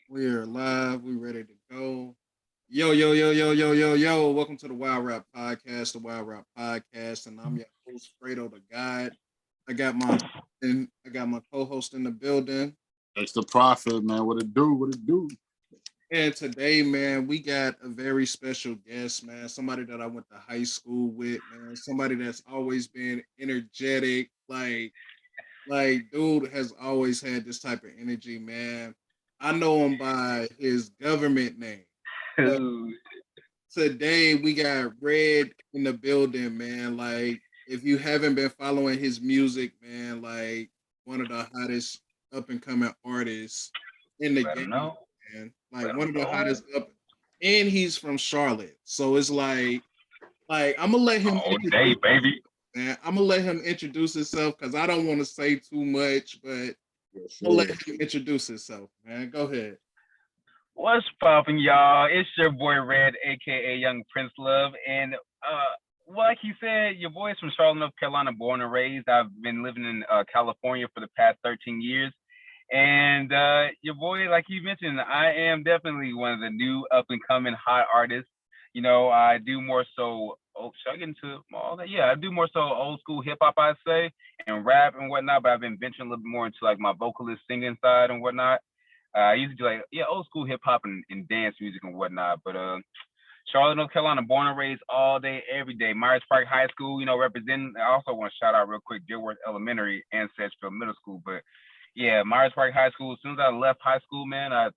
We are live. We ready to go. Yo, yo, yo, yo, yo, yo, yo. Welcome to the Wild Rap Podcast, the Wild Rap Podcast, and I'm your host, Fredo the God. I got my co-host in the building. It's the prophet, man. What it do? What it do? And today, man, we got a very special guest, man. Somebody that I went to high school with, man. Somebody that's always been energetic. Dude has always had this type of energy, man. I know him by his government name. But today we got Red in the building, man. Like, if you haven't been following his music, man, like one of the hottest up and coming artists in the game, man. Like one of the hottest up, and he's from Charlotte, so it's like I'm gonna let him. All day, baby. Man, I'm gonna let him introduce himself because I don't want to say too much, but I'll let him introduce himself, man. Go ahead. What's poppin', y'all? It's your boy Red, aka Young Prince Love, and like he said, your boy's from Charlotte, North Carolina, born and raised. I've been living in California for the past 13 years, and your boy, like you mentioned, I am definitely one of the new up and coming hot artists. You know, I do more so. Oh, should I get into all that? Yeah, I do more so old school hip hop, I'd say, and rap and whatnot. But I've been venturing a little bit more into like my vocalist singing side and whatnot. I used to do like old school hip hop and dance music and whatnot. But Charlotte, North Carolina, born and raised all day, every day. Myers Park High School, you know, representing. I also want to shout out real quick Dearworth Elementary and Sedgefield Middle School. But yeah, Myers Park High School. As soon as I left high school, man, I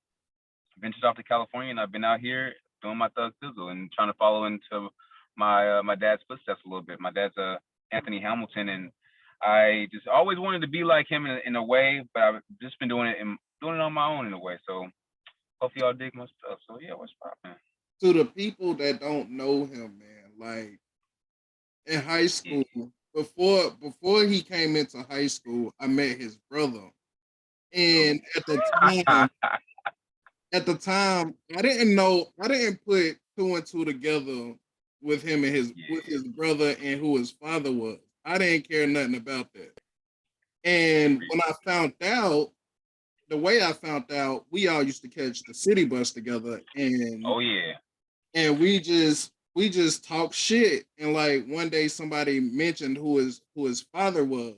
ventured off to California and I've been out here doing my thug thizzle and trying to follow into my dad's footsteps a little bit. My dad's Anthony Hamilton, and I just always wanted to be like him in a way, but I've just been doing it on my own in a way. So hopefully y'all dig my stuff. So yeah, what's poppin'? To the people that don't know him, man, like in high school, before he came into high school, I met his brother, and at the time, I didn't put two and two together with him and with his brother and who his father was. I didn't care nothing about that. And when I found out, the way I found out, we all used to catch the city bus together, and and we just talk shit. And like one day, somebody mentioned who his father was,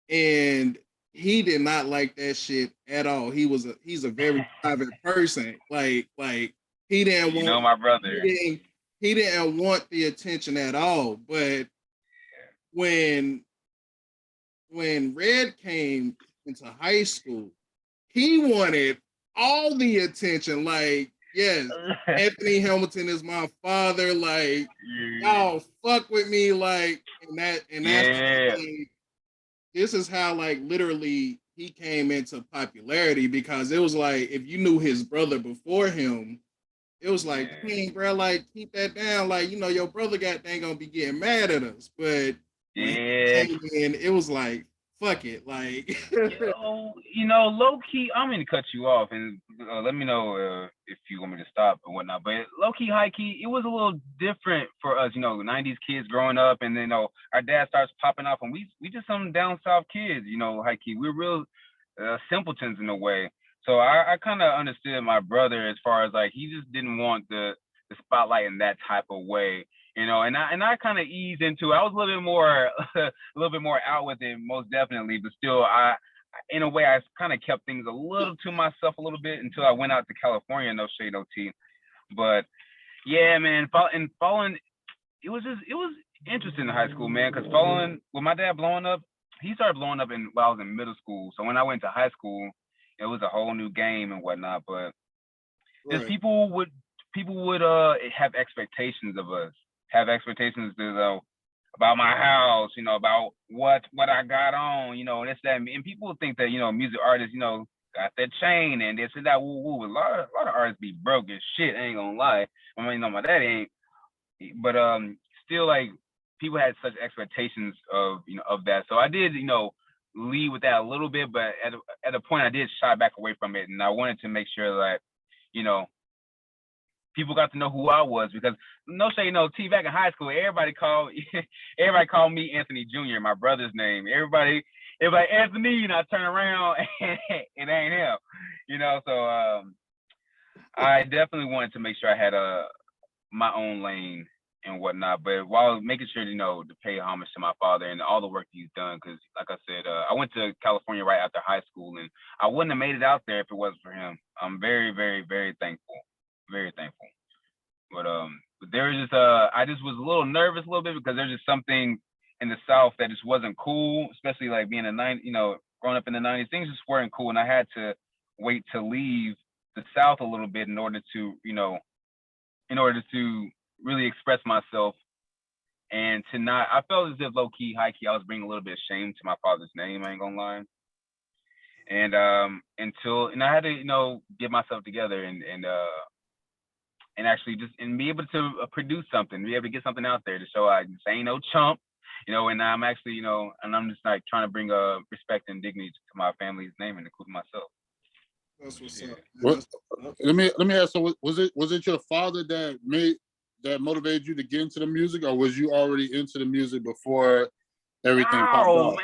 and he did not like that shit at all. He's a very private person. Like he didn't want my brother. He didn't want the attention at all. But when Red came into high school, he wanted all the attention. Like, yes, Anthony Hamilton is my father. Like, y'all fuck with me. Like, that's this is how like literally he came into popularity, because it was like if you knew his brother before him, it was like, dang, bro, like keep that down. Like, you know, your brother ain't gonna be getting mad at us. But when he came in, it was like, fuck it. Like low key, I'm gonna cut you off and let me know if you want me to stop or whatnot. But low key, high key, it was a little different for us, you know, 90s kids growing up, and then our dad starts popping off, and we just some down south kids, you know, high key. We're real simpletons in a way. So I kind of understood my brother as far as like he just didn't want the spotlight in that type of way. You know, and I kind of eased into it. I was a little bit more out with it, most definitely. But still, in a way, I kind of kept things a little to myself a little bit until I went out to California. No shade, no tea. But yeah, man, following, it was interesting in high school, man. Because following with my dad blowing up, he started blowing up while I was in middle school. So when I went to high school, it was a whole new game and whatnot. But just people would have expectations of us. Have expectations about my house, you know, about what I got on, you know, this, that, and people think that, you know, music artists, you know, got that chain and this and that, woo woo. A lot of artists be broke as shit, I ain't gonna lie. I mean, you know, my dad ain't, but still, like, people had such expectations of, you know, of that. So I did, you know, lead with that a little bit, but at a point I did shy back away from it, and I wanted to make sure that, you know, people got to know who I was, because no shade, no tea, back in high school, everybody called me Anthony Jr., my brother's name. Everybody Anthony, and I turn around and it ain't him. you know. So I definitely wanted to make sure I had my own lane and whatnot, but while making sure, you know, to pay homage to my father and all the work he's done. Because, like I said, I went to California right after high school, and I wouldn't have made it out there if it wasn't for him. I'm very, very, very thankful, very thankful. But there was just I just was a little nervous a little bit because there's just something in the South that just wasn't cool, especially like being a you know, growing up in the '90s, things just weren't cool, and I had to wait to leave the South a little bit in order to, you know, in order to really express myself and to not. I felt as if low key, high key, I was bringing a little bit of shame to my father's name. I ain't gonna lie. And and I had to, you know, get myself together and actually just and be able to produce something, be able to get something out there to show I just ain't no chump, you know. And I'm actually, you know, and I'm just like trying to bring respect and dignity to my family's name and including myself. That's what's up. What, let me ask. So was it your father that motivated you to get into the music, or was you already into the music before everything popped off?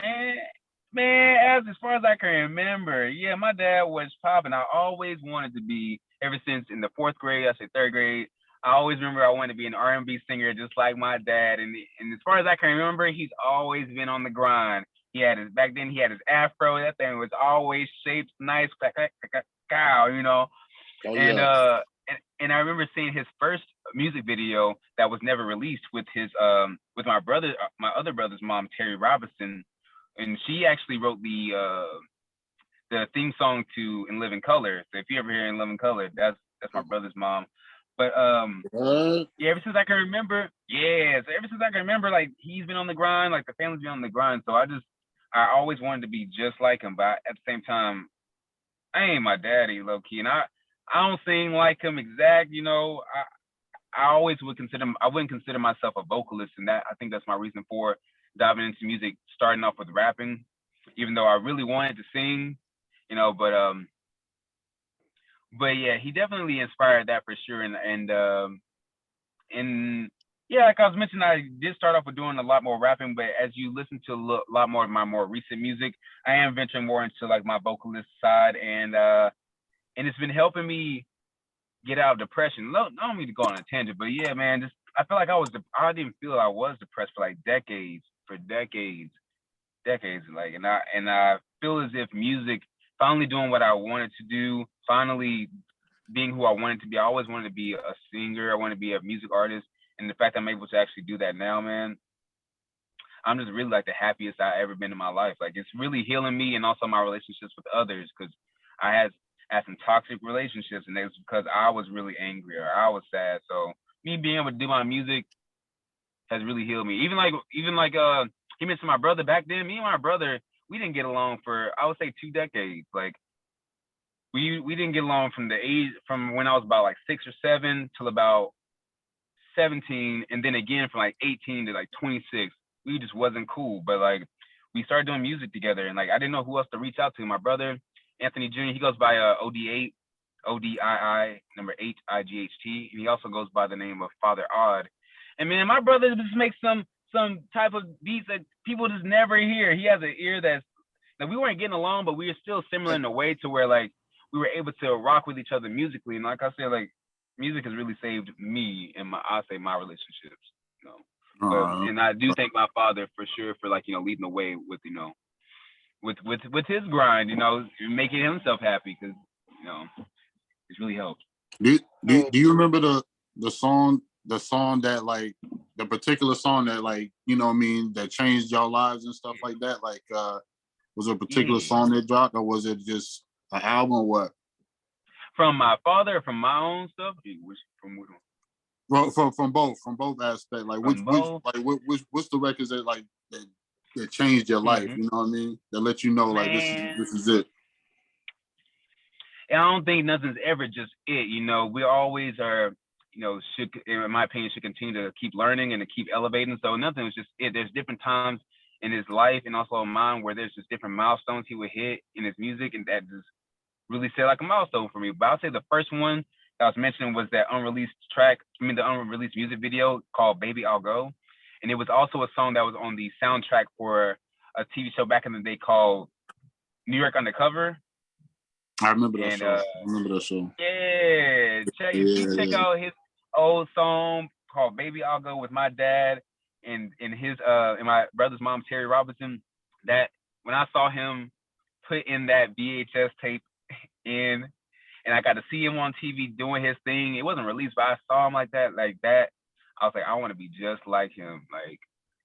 Man, as far as I can remember, yeah, my dad was popping. I always wanted to be, ever since in the fourth grade, I say third grade. I always remember I wanted to be an R&B singer just like my dad. And as far as I can remember, he's always been on the grind. Back then he had his afro. That thing was always shaped nice, you know. Oh, and yeah. and I remember seeing his first music video that was never released with his with my other brother's mom, Terry Robinson, and she actually wrote the theme song to In Living Color. So if you ever hear In Living Color, that's my brother's mom. But yeah, ever since I can remember, like he's been on the grind, like the family's been on the grind. So I always wanted to be just like him, but at the same time, I ain't my daddy, low key, and I don't sing like him exact. You know, I wouldn't consider myself a vocalist, and I think that's my reason for diving into music, starting off with rapping, even though I really wanted to sing, you know. But yeah, he definitely inspired that for sure, and yeah, like I was mentioning, I did start off with doing a lot more rapping, but as you listen to a lot more of my more recent music, I am venturing more into like my vocalist side, and it's been helping me get out of depression. I don't mean to go on a tangent, but yeah, man, just I feel like I didn't feel I was depressed for like decades, like, and I feel as if music finally doing what I wanted to do, finally being who I wanted to be. I always wanted to be a singer. I wanted to be a music artist, and the fact that I'm able to actually do that now, man, I'm just really like the happiest I've ever been in my life. Like it's really healing me and also my relationships with others, because I had some toxic relationships, and it was because I was really angry or I was sad. So me being able to do my music has really healed me. Even like he mentioned my brother back then. Me and my brother, we didn't get along for, I would say, 2 decades. Like we didn't get along from when I was about like 6 or 7 till about 17, and then again from like 18 to like 26. We just wasn't cool. But like we started doing music together, and like I didn't know who else to reach out to. My brother Anthony Jr., he goes by OD8, ODII number 8 IGHT, and he also goes by the name of Father Odd. And man, my brother just makes some type of beats that people just never hear. He has an ear that's like, we weren't getting along, but we were still similar in a way to where like we were able to rock with each other musically. And like I said, like music has really saved me and my relationships, you know. And I do thank my father for sure for like, you know, leading the way with, you know, with his grind, you know, making himself happy, because, you know, it's really helped. Do you remember the song that like the particular song that like, you know what I mean, that changed y'all lives and stuff like that? Like was it a particular song that dropped, or was it just an album or what? From my father or from my own stuff? From which one? Well, from both aspects. Like what's the records that like that changed your life? You know what I mean? That let you know like this is it. And I don't think nothing's ever just it. You know, we always are, you know, in my opinion, should continue to keep learning and to keep elevating. So nothing was just it. There's different times in his life and also in mine where there's just different milestones he would hit in his music, and that just really set like a milestone for me. But I'll say the first one that I was mentioning was that the unreleased music video called Baby I'll Go. And it was also a song that was on the soundtrack for a TV show back in the day called New York Undercover. I remember that And show. I remember that show. yeah, check out his old song called "Baby I'll Go" with my dad and his and my brother's mom, Terry Robinson. That when I saw him put in that VHS tape in, and I got to see him on TV doing his thing. It wasn't released, but I saw him like that. I was like, I want to be just like him. Like,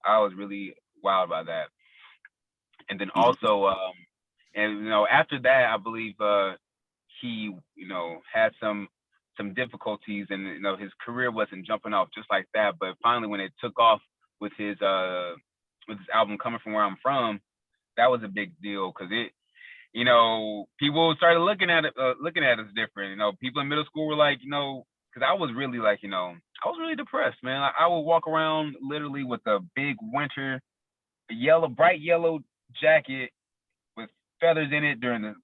I was really wild by that. And then also, and after that, I believe he, had some difficulties, and his career wasn't jumping off just like that. But finally, when it took off with his album "Coming From Where I'm From," that was a big deal because it, people started looking at us different. People in middle school were like, because I was really like, I was really depressed, man. I would walk around literally with a big winter bright yellow jacket with feathers in it during the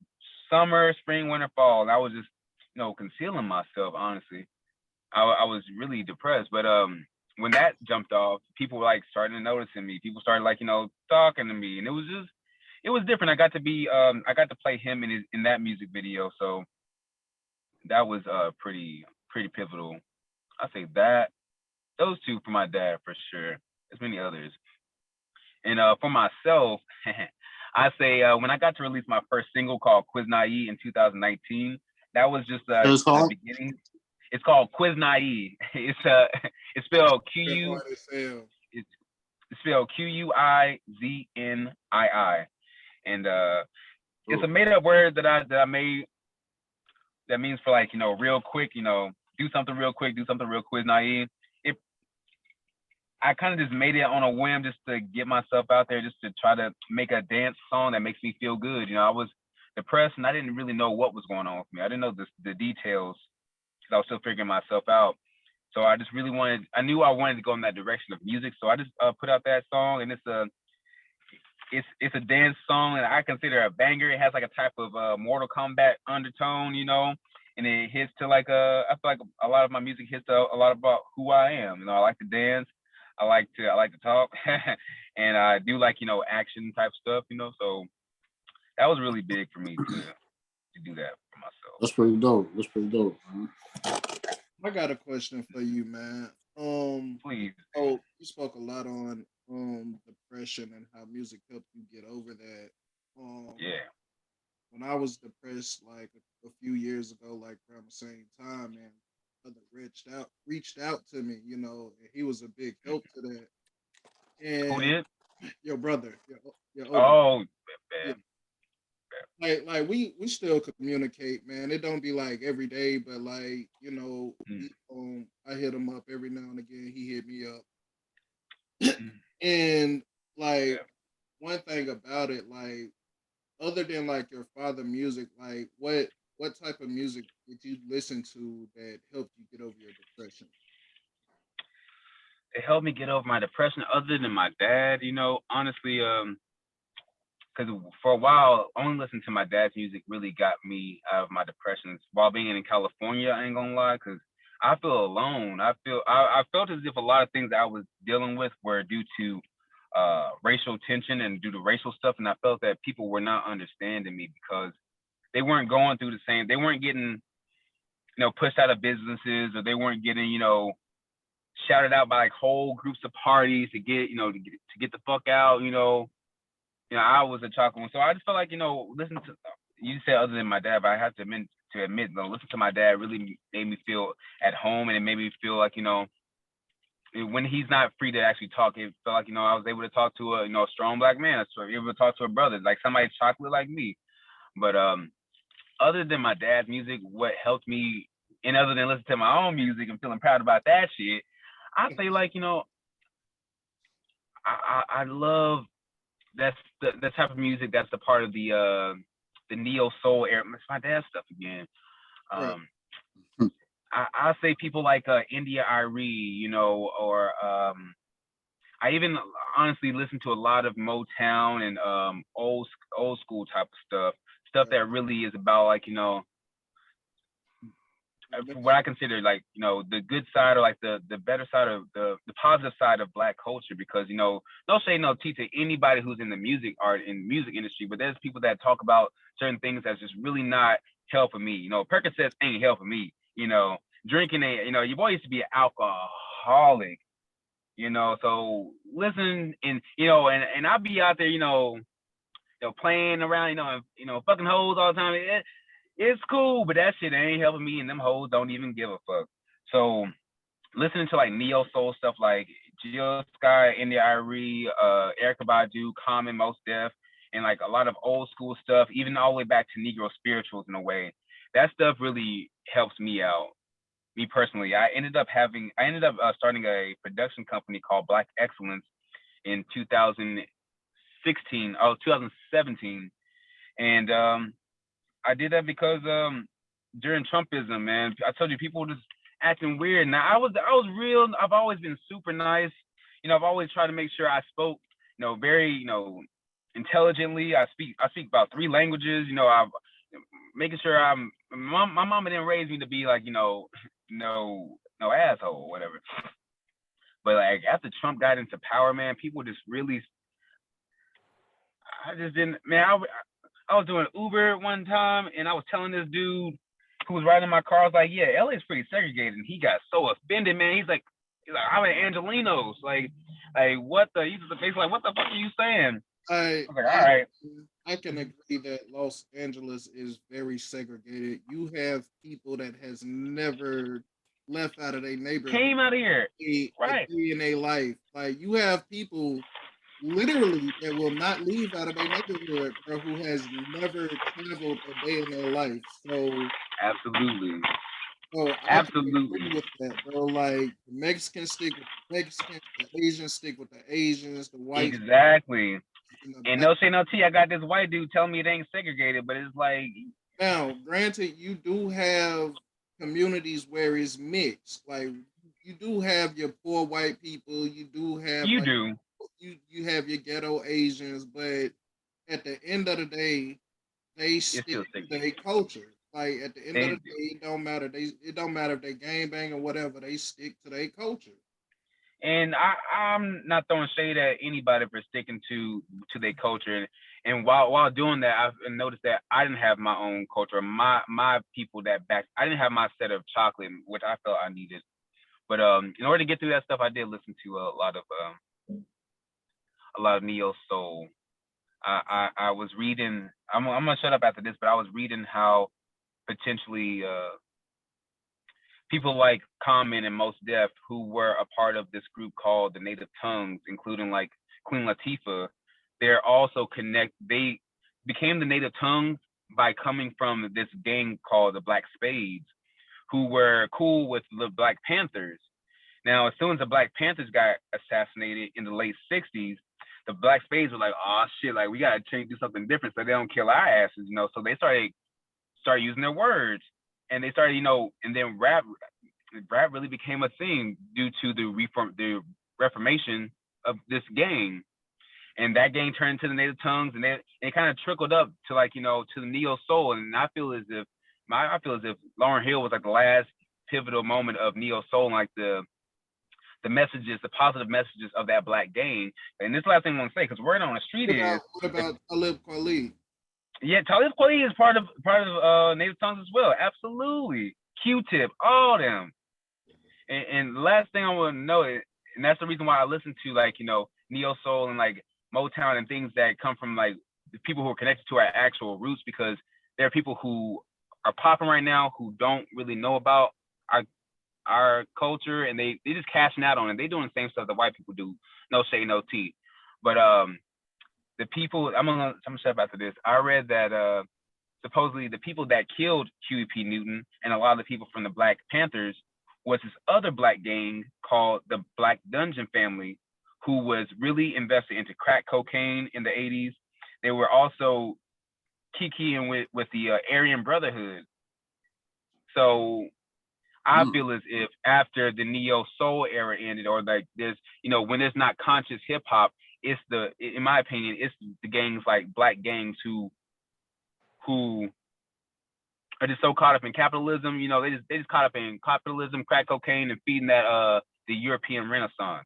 summer, spring, winter, fall. And I was just, concealing myself, honestly. I was really depressed. But when that jumped off, people were like starting to noticing me. People started like, talking to me. And it was different. I got to play him in that music video. So that was pretty pivotal. I say that. Those two for my dad for sure. There's many others. And for myself, I say when I got to release my first single called Quiz Naive in 2019, that was just the beginning. It's called Quiz Naive. It's spelled it's spelled Quiznii, and it's a made up word that I made that means for like real quick, do something real quick, do something real quiz naive. I kind of just made it on a whim just to get myself out there, just to try to make a dance song that makes me feel good. I was depressed and I didn't really know what was going on with me. I didn't know the details because I was still figuring myself out. So I just really I knew I wanted to go in that direction of music. So I just put out that song, and it's a dance song, and I consider a banger. It has like a type of Mortal Kombat undertone, and it hits to like I feel like a lot of my music hits to a lot about who I am. I like to dance. I like to talk, and I do like action type stuff. So that was really big for me to do that for myself. That's pretty dope. Man. I got a question for you, man. Please. Oh, you spoke a lot on depression and how music helped you get over that. Yeah. When I was depressed, like a few years ago, like around the same time, man, brother reached out to me, and he was a big help to that. And who did? Your brother, your oh, yeah. Like we still communicate, man. It don't be like every day, but like I hit him up every now and again. He hit me up, and like one thing about it, like other than like your father music, like what type of music did you listen to that helped you get over your depression? It helped me get over my depression, other than my dad. Honestly, because for a while, only listening to my dad's music really got me out of my depressions. While being in California, I ain't gonna lie, because I feel alone. I felt as if a lot of things that I was dealing with were due to racial tension and due to racial stuff, and I felt that people were not understanding me because they weren't going through the same. They weren't getting, pushed out of businesses, or they weren't getting, shouted out by like whole groups of parties to get, to get the fuck out, I was a chocolate one. So I just felt like, listen to, you said other than my dad, but I have to admit, listen to my dad really made me feel at home, and it made me feel like, when he's not free to actually talk, it felt like, I was able to talk to a strong black man. I was able to talk to a brother, like somebody chocolate like me. But other than my dad's music, what helped me, and other than listening to my own music and feeling proud about that shit, I say like, I love the type of music that's the part of the neo soul era. It's my dad's stuff again. I say people like India Arie, or I even honestly listen to a lot of Motown and old school type of stuff that really is about like what I consider like the good side, or like the better side of the positive side of Black culture, because no shade, no tea to anybody who's in the music industry, but there's people that talk about certain things that's just really not helping me. You know, Percocets ain't helping me. You know, drinking ain't. You know, your boy used to be an alcoholic. You know, so listen, and I'll be out there, playing around, fucking hoes all the time. It's cool, but that shit ain't helping me, and them hoes don't even give a fuck. So listening to like neo soul stuff like Jill Sky, India Irie, Erykah Badu, Common, Mos Def, and like a lot of old school stuff, even all the way back to Negro spirituals in a way. That stuff really helps me out. Me personally, I ended up starting a production company called Black Excellence in 2017, and I did that because during Trumpism, man, I told you people were just acting weird. Now I was real. I've always been super nice. You know, I've always tried to make sure I spoke, very, intelligently. I speak about 3 languages. You know, I'm making sure my mama didn't raise me to be like, no asshole or whatever. But like after Trump got into power, man, people just really, I just didn't, man. I was doing Uber one time, and I was telling this dude who was riding in my car, I was like, yeah, LA's pretty segregated. And he got so offended, man. He's like, I'm an Angelinos. Like what the? He's basically like, what the fuck are you saying? I was like, all right. I can agree that Los Angeles is very segregated. You have people that has never left out of their neighborhood, came out of here, right, in their life. Like you have people literally that will not leave out of their neighborhood, bro, who has never traveled a day in their life. So absolutely. Oh, I can agree with that, bro. Like the Mexicans stick with the Mexicans, the Asians stick with the Asians, the white. Exactly. And no say no tea. I got this white dude telling me it ain't segregated, but it's like. Now, granted, you do have communities where it's mixed. Like you do have your poor white people. You do have. You have your ghetto Asians, but at the end of the day, they stick to their culture. Like at the end of the day, it don't matter. It don't matter if they gang bang or whatever. They stick to their culture. And I'm not throwing shade at anybody for sticking to their culture. And while doing that, I've noticed that I didn't have my own culture. My people I didn't have my set of chocolate, which I felt I needed. But in order to get through that stuff, I did listen to a lot of neo soul. I was reading. I'm gonna shut up after this, but I was reading how potentially people like Common and Mos Def, who were a part of this group called the Native Tongues, including like Queen Latifah, they're also They became the Native Tongues by coming from this gang called the Black Spades, who were cool with the Black Panthers. Now, as soon as the Black Panthers got assassinated in the late 60s, the Black Spades were like, oh shit, like we gotta do something different so they don't kill our asses, So they started using their words, and they started, and then rap really became a thing due to the reformation of this gang, and that gang turned into the Native Tongues, and it kind of trickled up to like to the neo soul, and I feel as if Lauryn Hill was like the last pivotal moment of neo soul, and like the messages, the positive messages of that Black gang. And this last thing I want to say, because word on the street what about Talib Kweli? Yeah, Talib Kweli is part of Native Tongues as well. Absolutely. Q-Tip, all them. And the last thing I want to know is, and that's the reason why I listen to like, neo soul and like Motown and things that come from like the people who are connected to our actual roots, because there are people who are popping right now who don't really know about our culture, and they just cashing out on it. They doing the same stuff that white people do. No shade, no tea. But the people, I'm gonna shut up after this. I read that supposedly the people that killed Huey P. Newton and a lot of the people from the Black Panthers was this other Black gang called the Black Dungeon Family, who was really invested into crack cocaine in the 80s. They were also kikiing with the Aryan Brotherhood. So I feel as if after the neo soul era ended, or like there's, when there's not conscious hip hop, it's in my opinion, it's the gangs like Black gangs who are just so caught up in capitalism. They just caught up in capitalism, crack cocaine, and feeding that the European Renaissance.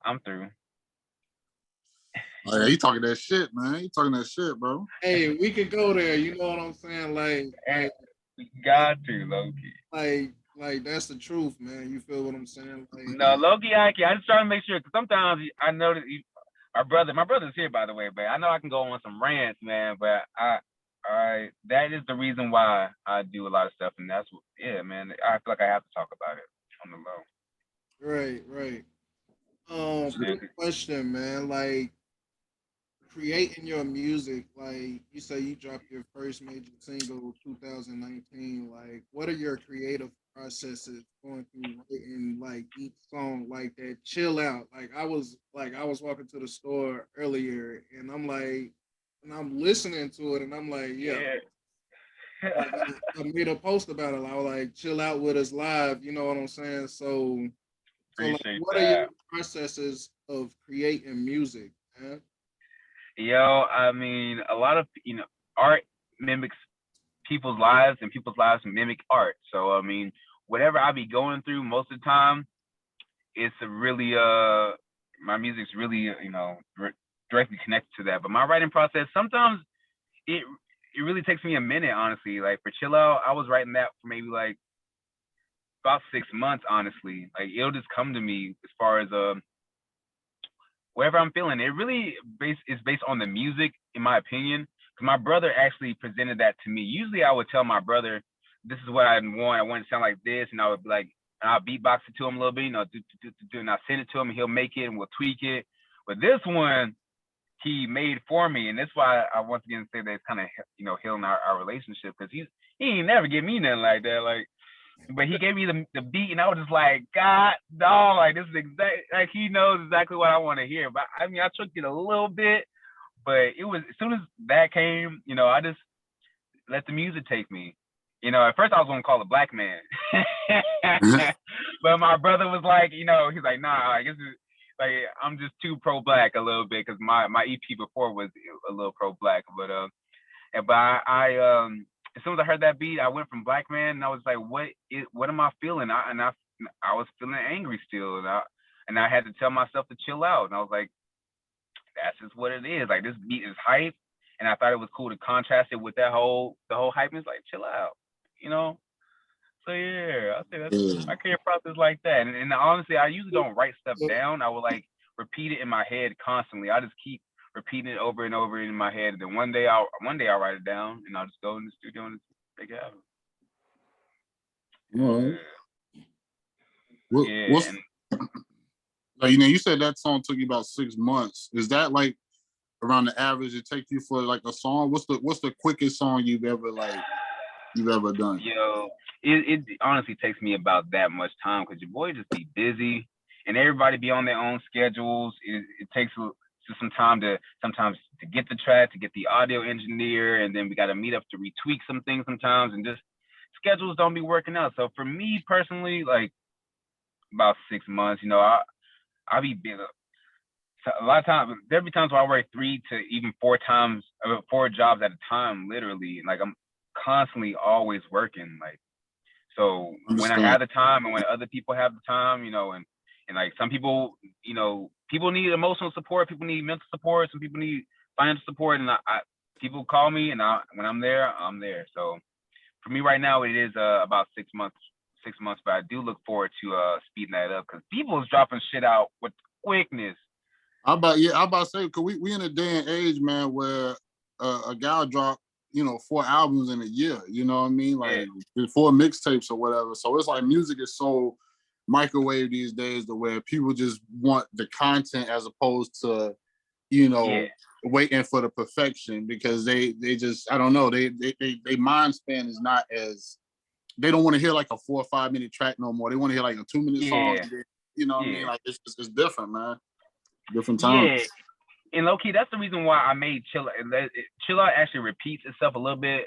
I'm through. Oh, yeah, you talking that shit, man. You talking that shit, bro. Hey, we could go there. You know what I'm saying? Like Got to, Loki. Like that's the truth, man. You feel what I'm saying? Like, No, Loki, I just trying to make sure because sometimes I know that my brother's here by the way, but I know I can go on some rants, man. But that is the reason why I do a lot of stuff, and that's what, yeah, man. I feel like I have to talk about it on the low. right. Man, Quick question, man. Like creating your music, like you say you dropped your first major single 2019. Like, what are your creative processes going through writing like each song like that? Chill out. I was walking to the store earlier and I'm like and I'm listening to it and I'm like, yeah. yeah. Like I made a post about it. I was like, chill out with us live, you know what I'm saying? So like Appreciate what are your that. processes of creating music, man? Yo, I mean, a lot of art mimics people's lives, and people's lives mimic art. So I mean, whatever I be going through most of the time, it's a really my music's really directly connected to that. But my writing process sometimes it it really takes me a minute, honestly. Like for Chill Out, I was writing that for maybe like about 6 months, honestly. Like it'll just come to me as far as whatever I'm feeling. It really is based on the music, in my opinion. Because my brother actually presented that to me. Usually, I would tell my brother, "This is what I want. I want it to sound like this," and I would be like, and I'll beatbox it to him a little bit, and I'll send it to him, and he'll make it, and we'll tweak it. But this one, he made for me, and that's why I once again say that it's kind of healing our relationship because he ain't never give me nothing like that. Like but he gave me the beat, and I was just like, God, dog, like this is exact, like he knows exactly what I want to hear. But I mean, I took it a little bit, but it was as soon as that came, I just let the music take me. At first I was gonna call it Black Man, but my brother was like, he's like, nah, I guess like I'm just too pro black a little bit because my EP before was a little pro black, but I as soon as I heard that beat, I went from Black Man, and I was like, what am I feeling? I was feeling angry still, and I had to tell myself to chill out, and I was like, that's just what it is. Like this beat is hype, and I thought it was cool to contrast it with the whole hype. It's like chill out, you know. So yeah, I say that's Yeah. my creative process like that. And honestly, I usually don't write stuff down. I will like repeat it in my head constantly. I just keep repeating it over and over in my head. And then one day I'll write it down, and I'll just go in the studio and make it happen. All right. What's And like, you said that song took you about 6 months. Is that like around the average it takes you for like a song? What's the quickest song you've ever done? it honestly takes me about that much time because your boy just be busy, and everybody be on their own schedules. It takes some time to sometimes to get the track, to get the audio engineer, and then we got to meet up to retweak some things sometimes, and just schedules don't be working out. So for me personally, like about 6 months, I be busy. So a lot of times there be times where I work 3 to even 4 jobs at a time, literally. Like I'm constantly always working. Like so when I Understand. have the time and when other people have the time, and like some people, people need emotional support, people need mental support, some people need financial support, and I people call me, and when I'm there, I'm there. So for me right now, it is about 6 months, but I do look forward to speeding that up because people is dropping shit out with quickness. I about to say because we in a day and age, man, where a guy drop 4 albums in a year. You know what I mean? Like 4 mixtapes or whatever. So it's like music is so microwave these days, to where people just want the content as opposed to waiting for the perfection, because they just, I don't know, they mind span is not as, they don't want to hear like a 4 or 5 minute track no more. They want to hear like a 2-minute song. You know what I mean? Like it's different, man. Different times. Yeah. And low key, that's the reason why I made Chill Out actually repeats itself a little bit,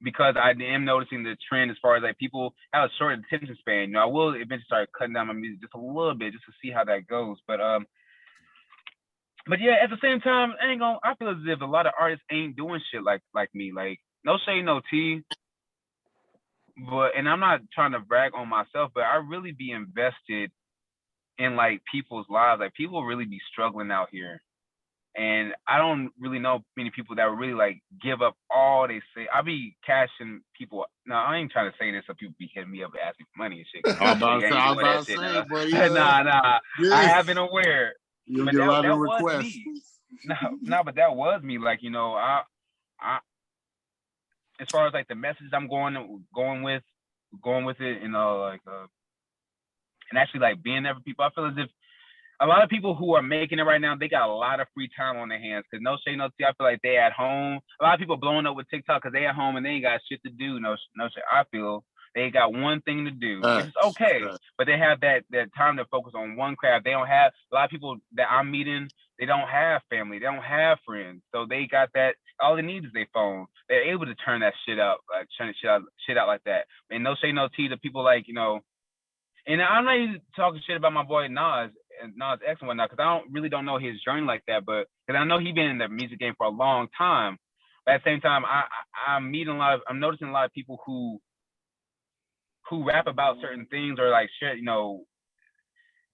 because I am noticing the trend as far as like people have a short attention span. I will eventually start cutting down my music just a little bit just to see how that goes. But yeah, at the same time, I feel as if a lot of artists ain't doing shit like me. Like no shade, no tea. And I'm not trying to brag on myself, but I really be invested in like people's lives. Like people really be struggling out here. And I don't really know many people that would really like give up all they say. I be cashing people. No, I ain't trying to say this so people be hitting me up and asking for money and shit. I was about to say, but yeah, Nah. yeah. I have been aware. You'll But get a lot that of was requests. me. No, but that was me. Like, I as far as like the message I'm going with it, like and actually like being there for people. I feel as if a lot of people who are making it right now, they got a lot of free time on their hands. Cause no shade, no tea. I feel like they at home. A lot of people blowing up with TikTok because they at home and they ain't got shit to do. No shit. I feel they got one thing to do, which is okay. But they have that time to focus on one craft. They don't have a lot of people that I'm meeting. They don't have family. They don't have friends. So they got that. All they need is their phone. They're able to turn that shit up, like turn shit out like that. And no shade, no tea to people like And I'm not even talking shit about my boy Nas and Nas X and whatnot, because I don't know his journey like that. But because I know he's been in the music game for a long time. But at the same time, I'm noticing a lot of people who rap about certain things or like shit,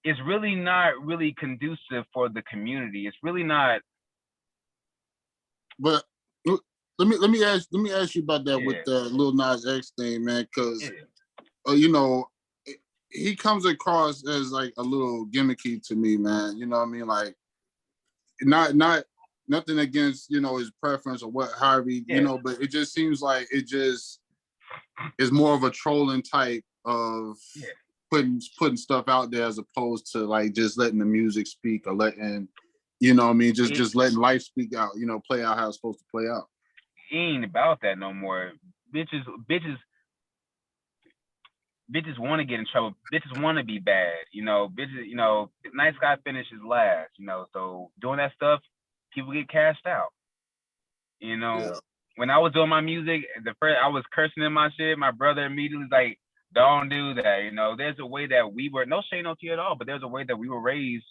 it's really not really conducive for the community. It's really not. But let me ask you about that with the Lil Nas X thing, man, because he comes across as like a little gimmicky to me, man. You know what I mean? Like, not nothing against his preference or what, however, but it just seems like it just is more of a trolling type of putting stuff out there as opposed to like just letting the music speak or letting just letting life speak out, play out how it's supposed to play out. It ain't about that no more. Bitches want to get in trouble. Bitches want to be bad. Bitches, nice guy finishes last. So doing that stuff, people get cashed out. When I was doing my music, I was cursing in my shit. My brother immediately was like, "Don't do that." There's a way that we were, no shade, no tea at all, but there's a way that we were raised,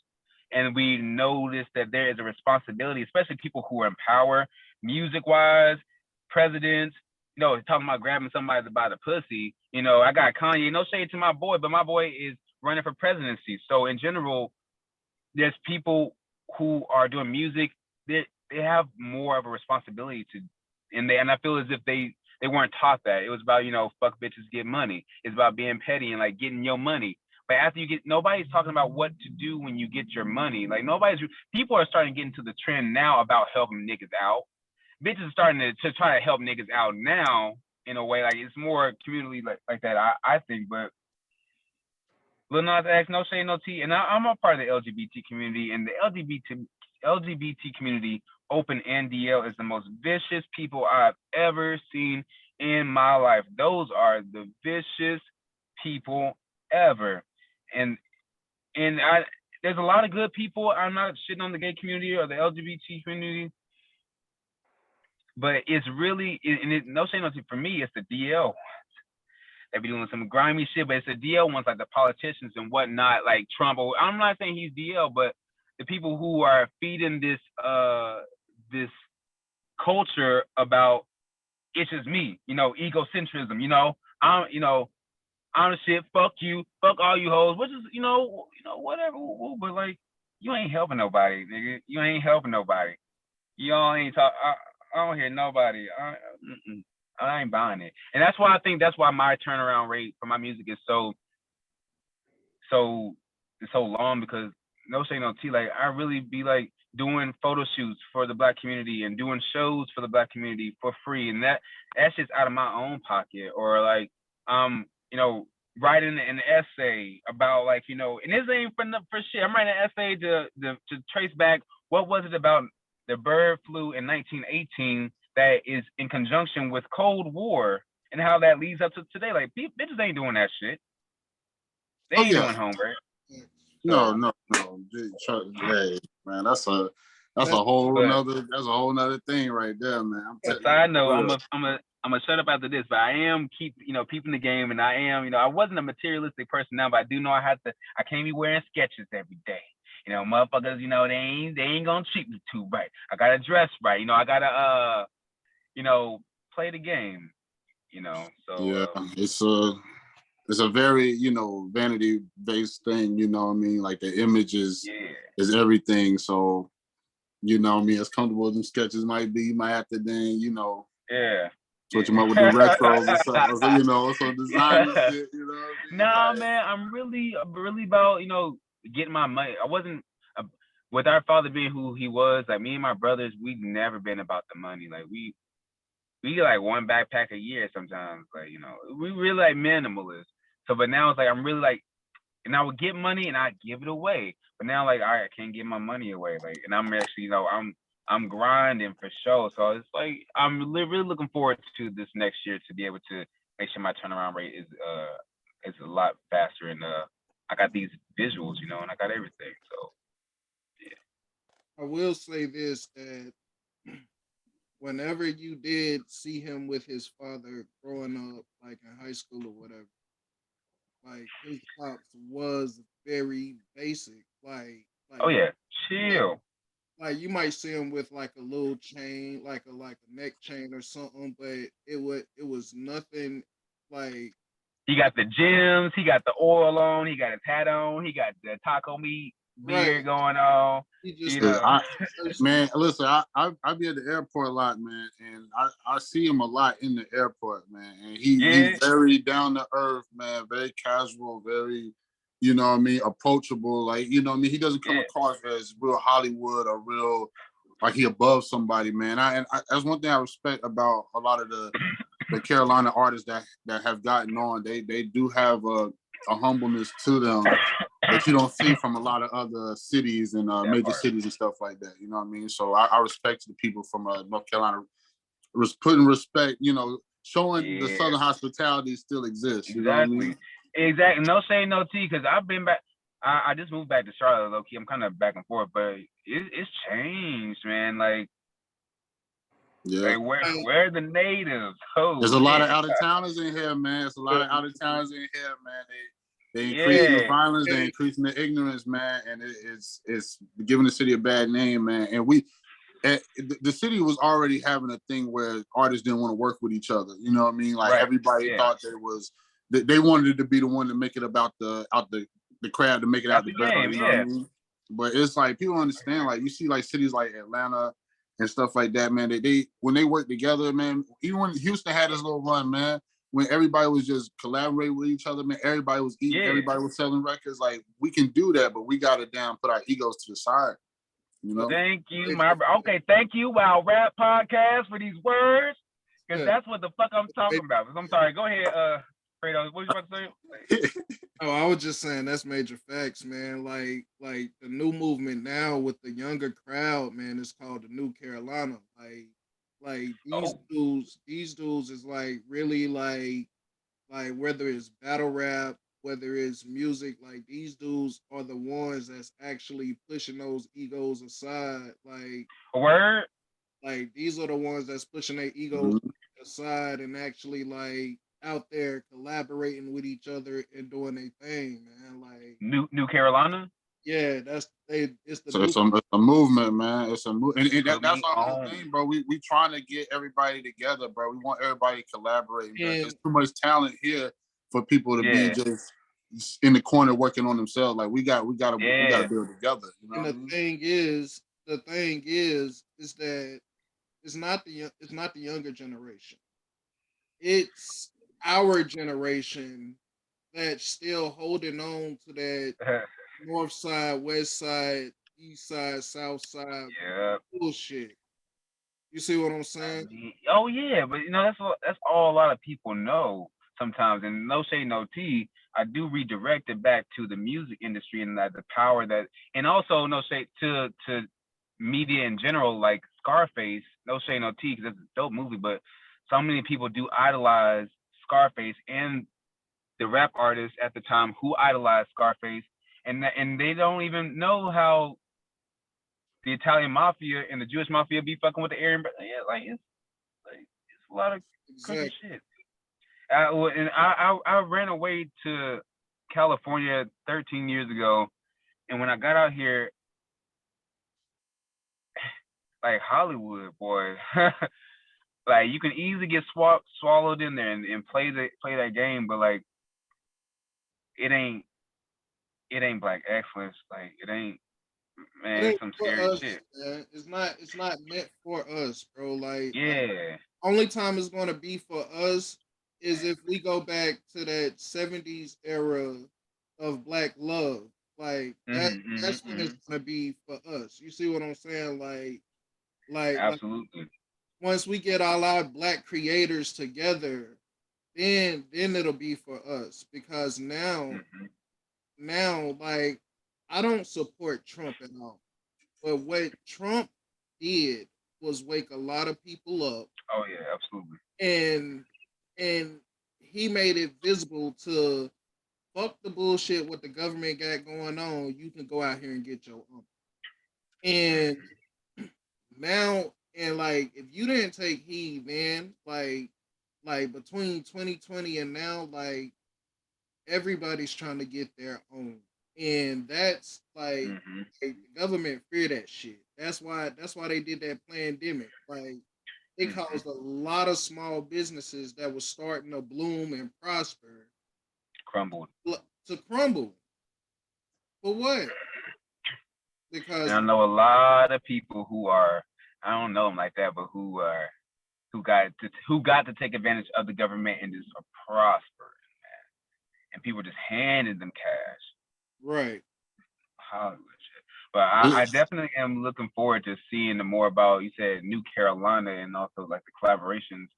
and we noticed that there is a responsibility, especially people who are in power, music-wise, presidents. Talking about grabbing somebody by the pussy. I got Kanye. No shade to my boy, but my boy is running for presidency. So in general, there's people who are doing music. They have more of a responsibility and I feel as if they weren't taught that. It was about fuck bitches, get money. It's about being petty and like getting your money. But after nobody's talking about what to do when you get your money. Like people are starting to get into the trend now about helping niggas out. Bitches are starting to try to help niggas out now in a way, like it's more community like that. I think, but Lil Nas X, no shade, no tea, and I'm a part of the LGBT community, and the LGBT community, Open NDL, is the most vicious people I've ever seen in my life. Those are the vicious people ever, and there's a lot of good people. I'm not shitting on the gay community or the LGBT community. But it's really, no shade, no tea, for me, it's the DL ones. They be doing some grimy shit, but it's the DL ones, like the politicians and whatnot, like Trump. I'm not saying he's DL, but the people who are feeding this culture about it's just me, egocentrism. I'm the shit. Fuck you. Fuck all you hoes. Which is, whatever. But like, you ain't helping nobody, nigga. You ain't helping nobody. Y'all ain't talk. I don't hear nobody. I ain't buying it, and that's why my turnaround rate for my music is so long, because no shade, no tea. Like, I really be like doing photo shoots for the Black community and doing shows for the Black community for free, and that's just out of my own pocket. Or like, writing an essay about like, and this ain't for shit. I'm writing an essay to trace back what was it about the bird flu in 1918 that is in conjunction with Cold War and how that leads up to today. Like, bitches ain't doing that shit. They ain't doing homework. No. Hey, man, that's a whole nother thing right there, man. Side note, I'm gonna shut up after this, but I am peeping the game, and I am, I wasn't a materialistic person now, but I do know I can't be wearing Skechers every day. Motherfuckers, they ain't gonna treat me too right. I gotta dress right. I gotta play the game. So yeah, it's a very vanity based thing. You know what I mean? Like, the image is everything. So You know what I mean? As comfortable as them sketches might be, you might have to then, Yeah. switch them up with the retros or something, some designer shit, you know what I mean? Nah, man, I'm really about, getting my money. I wasn't, with our father being who he was, like me and my brothers, we've never been about the money. Like we get like one backpack a year sometimes. Like, we really like minimalists. So, but now it's like, I'm really like, and I would get money and I give it away. But now, like, all right, I can't give my money away. Like, and I'm actually, I'm grinding for sure. So it's like I'm really looking forward to this next year to be able to make sure my turnaround rate is a lot faster, and I got these visuals, and I got everything. So yeah. I will say this, that whenever you did see him with his father growing up, like in high school or whatever, like his pops was very basic. Oh yeah, like chill. like you might see him with like a little chain, like a neck chain or something, but it was nothing like He got the gyms, he got the oil on, he got his hat on, he got the taco meat right. beard going on. He just You looked know. Man, listen, I be at the airport a lot, man, and I see him a lot in the airport, man, and he's Yeah. very down to earth, man, very casual, very, approachable, like, he doesn't come across as real Hollywood or real like he above somebody, man. That's one thing I respect about a lot of the Carolina artists that have gotten on. They do have a humbleness to them that you don't see from a lot of other cities and major cities and stuff like that. You know what I mean? So I respect the people from North Carolina, putting respect, showing the Southern hospitality still exists. Exactly. You know what I mean? Exactly. No shade, no tea, because I've been back. I just moved back to Charlotte, low key. I'm kind of back and forth, but it's changed, man. Like, yeah. where are the natives? Oh, there's a lot of out of towners in here, man. There's a lot of out of towners in here, man. They increasing the violence, they increasing the ignorance, man, and it's giving the city a bad name, man. And the city was already having a thing where artists didn't want to work with each other. You know what I mean? Like everybody thought they wanted it to be the one to make it about the crowd to make it out the barrel. You know what I mean? But it's like people understand. Like you see, like cities like Atlanta and stuff like that, man. They when they work together, man. Even when Houston had this little run, man, when everybody was just collaborating with each other, man. Everybody was eating, everybody was selling records. Like we can do that, but we got to put our egos to the side. You know? Thank you, thank you, Wow Rap Podcast, for these words, because that's what the fuck I'm talking about. I'm sorry. Go ahead, Fredo. What you about to say? Oh, I was just saying that's major facts, man. Like the new movement now with the younger crowd, man, is called the New Carolina. Like these dudes is like really like whether it's battle rap, whether it's music, like these dudes are the ones that's actually pushing those egos aside. Like these are the ones that's pushing their egos aside and actually like out there collaborating with each other and doing their thing, man. Like New Carolina. Yeah, it's a movement, man. It's a movement, and that's our whole thing, bro. We trying to get everybody together, bro. We want everybody collaborating. There's too much talent here for people to be just in the corner working on themselves. Like we got to build together. You know and the thing is that it's not the younger generation. It's our generation that's still holding on to that north side, west side, east side, south side bullshit. You see what I'm saying? Oh yeah, but that's all a lot of people know sometimes. And no shade, no tea. I do redirect it back to the music industry and the power that, and also no shade to media in general, like Scarface. No shade, no tea, because it's a dope movie. But so many people do idolize Scarface and the rap artists at the time who idolized Scarface, and they don't even know how the Italian mafia and the Jewish mafia be fucking with the Aryan. It's a lot of crazy shit. And I ran away to California 13 years ago, and when I got out here, like Hollywood, boy, like you can easily get swallowed in there and play that game, but like it ain't black excellence. Like it ain't It Man, ain't it's some for scary us, shit. man. It's not meant for us, bro. Like Yeah. only time it's gonna be for us is if we go back to that '70s era of black love. Like that's when it's gonna be for us. You see what I'm saying? Like Absolutely. once we get all our black creators together, then it'll be for us. Because Hmm. now like I don't support Trump at all. But what Trump did was wake a lot of people up, Oh yeah, absolutely. and and he made it visible to fuck the bullshit what the government got going on. You can go out here and get your own. And now, and like if you didn't take heed, man, like between 2020 and now, like everybody's trying to get their own, and that's Hmm. like the government fear that shit. That's why they did that pandemic. Like it Hmm. caused a lot of small businesses that was starting to bloom and prosper Crumbled. to crumble. For what? And Because I know a lot of people who are, I don't know them like that, but who got to take advantage of the government and just are prosper, and people just handed them cash. right, Hollywood shit. But I definitely am looking forward to seeing the more about, you said, New Carolina, and also like the collaborations.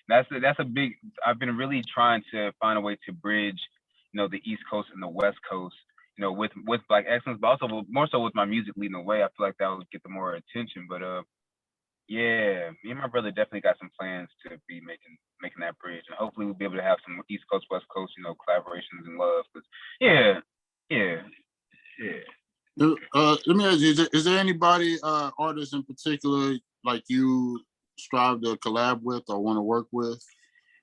That's a big. I've been really trying to find a way to bridge, the East Coast and the West Coast, with Black excellence, but also more so with my music leading the way. I feel like that would get the more attention. But yeah, me and my brother definitely got some plans to be making that bridge, and hopefully we'll be able to have some East Coast, West Coast, collaborations and love. Cause yeah, yeah, yeah. Let me ask you: is there anybody, artists in particular, like you strive to collab with or want to work with?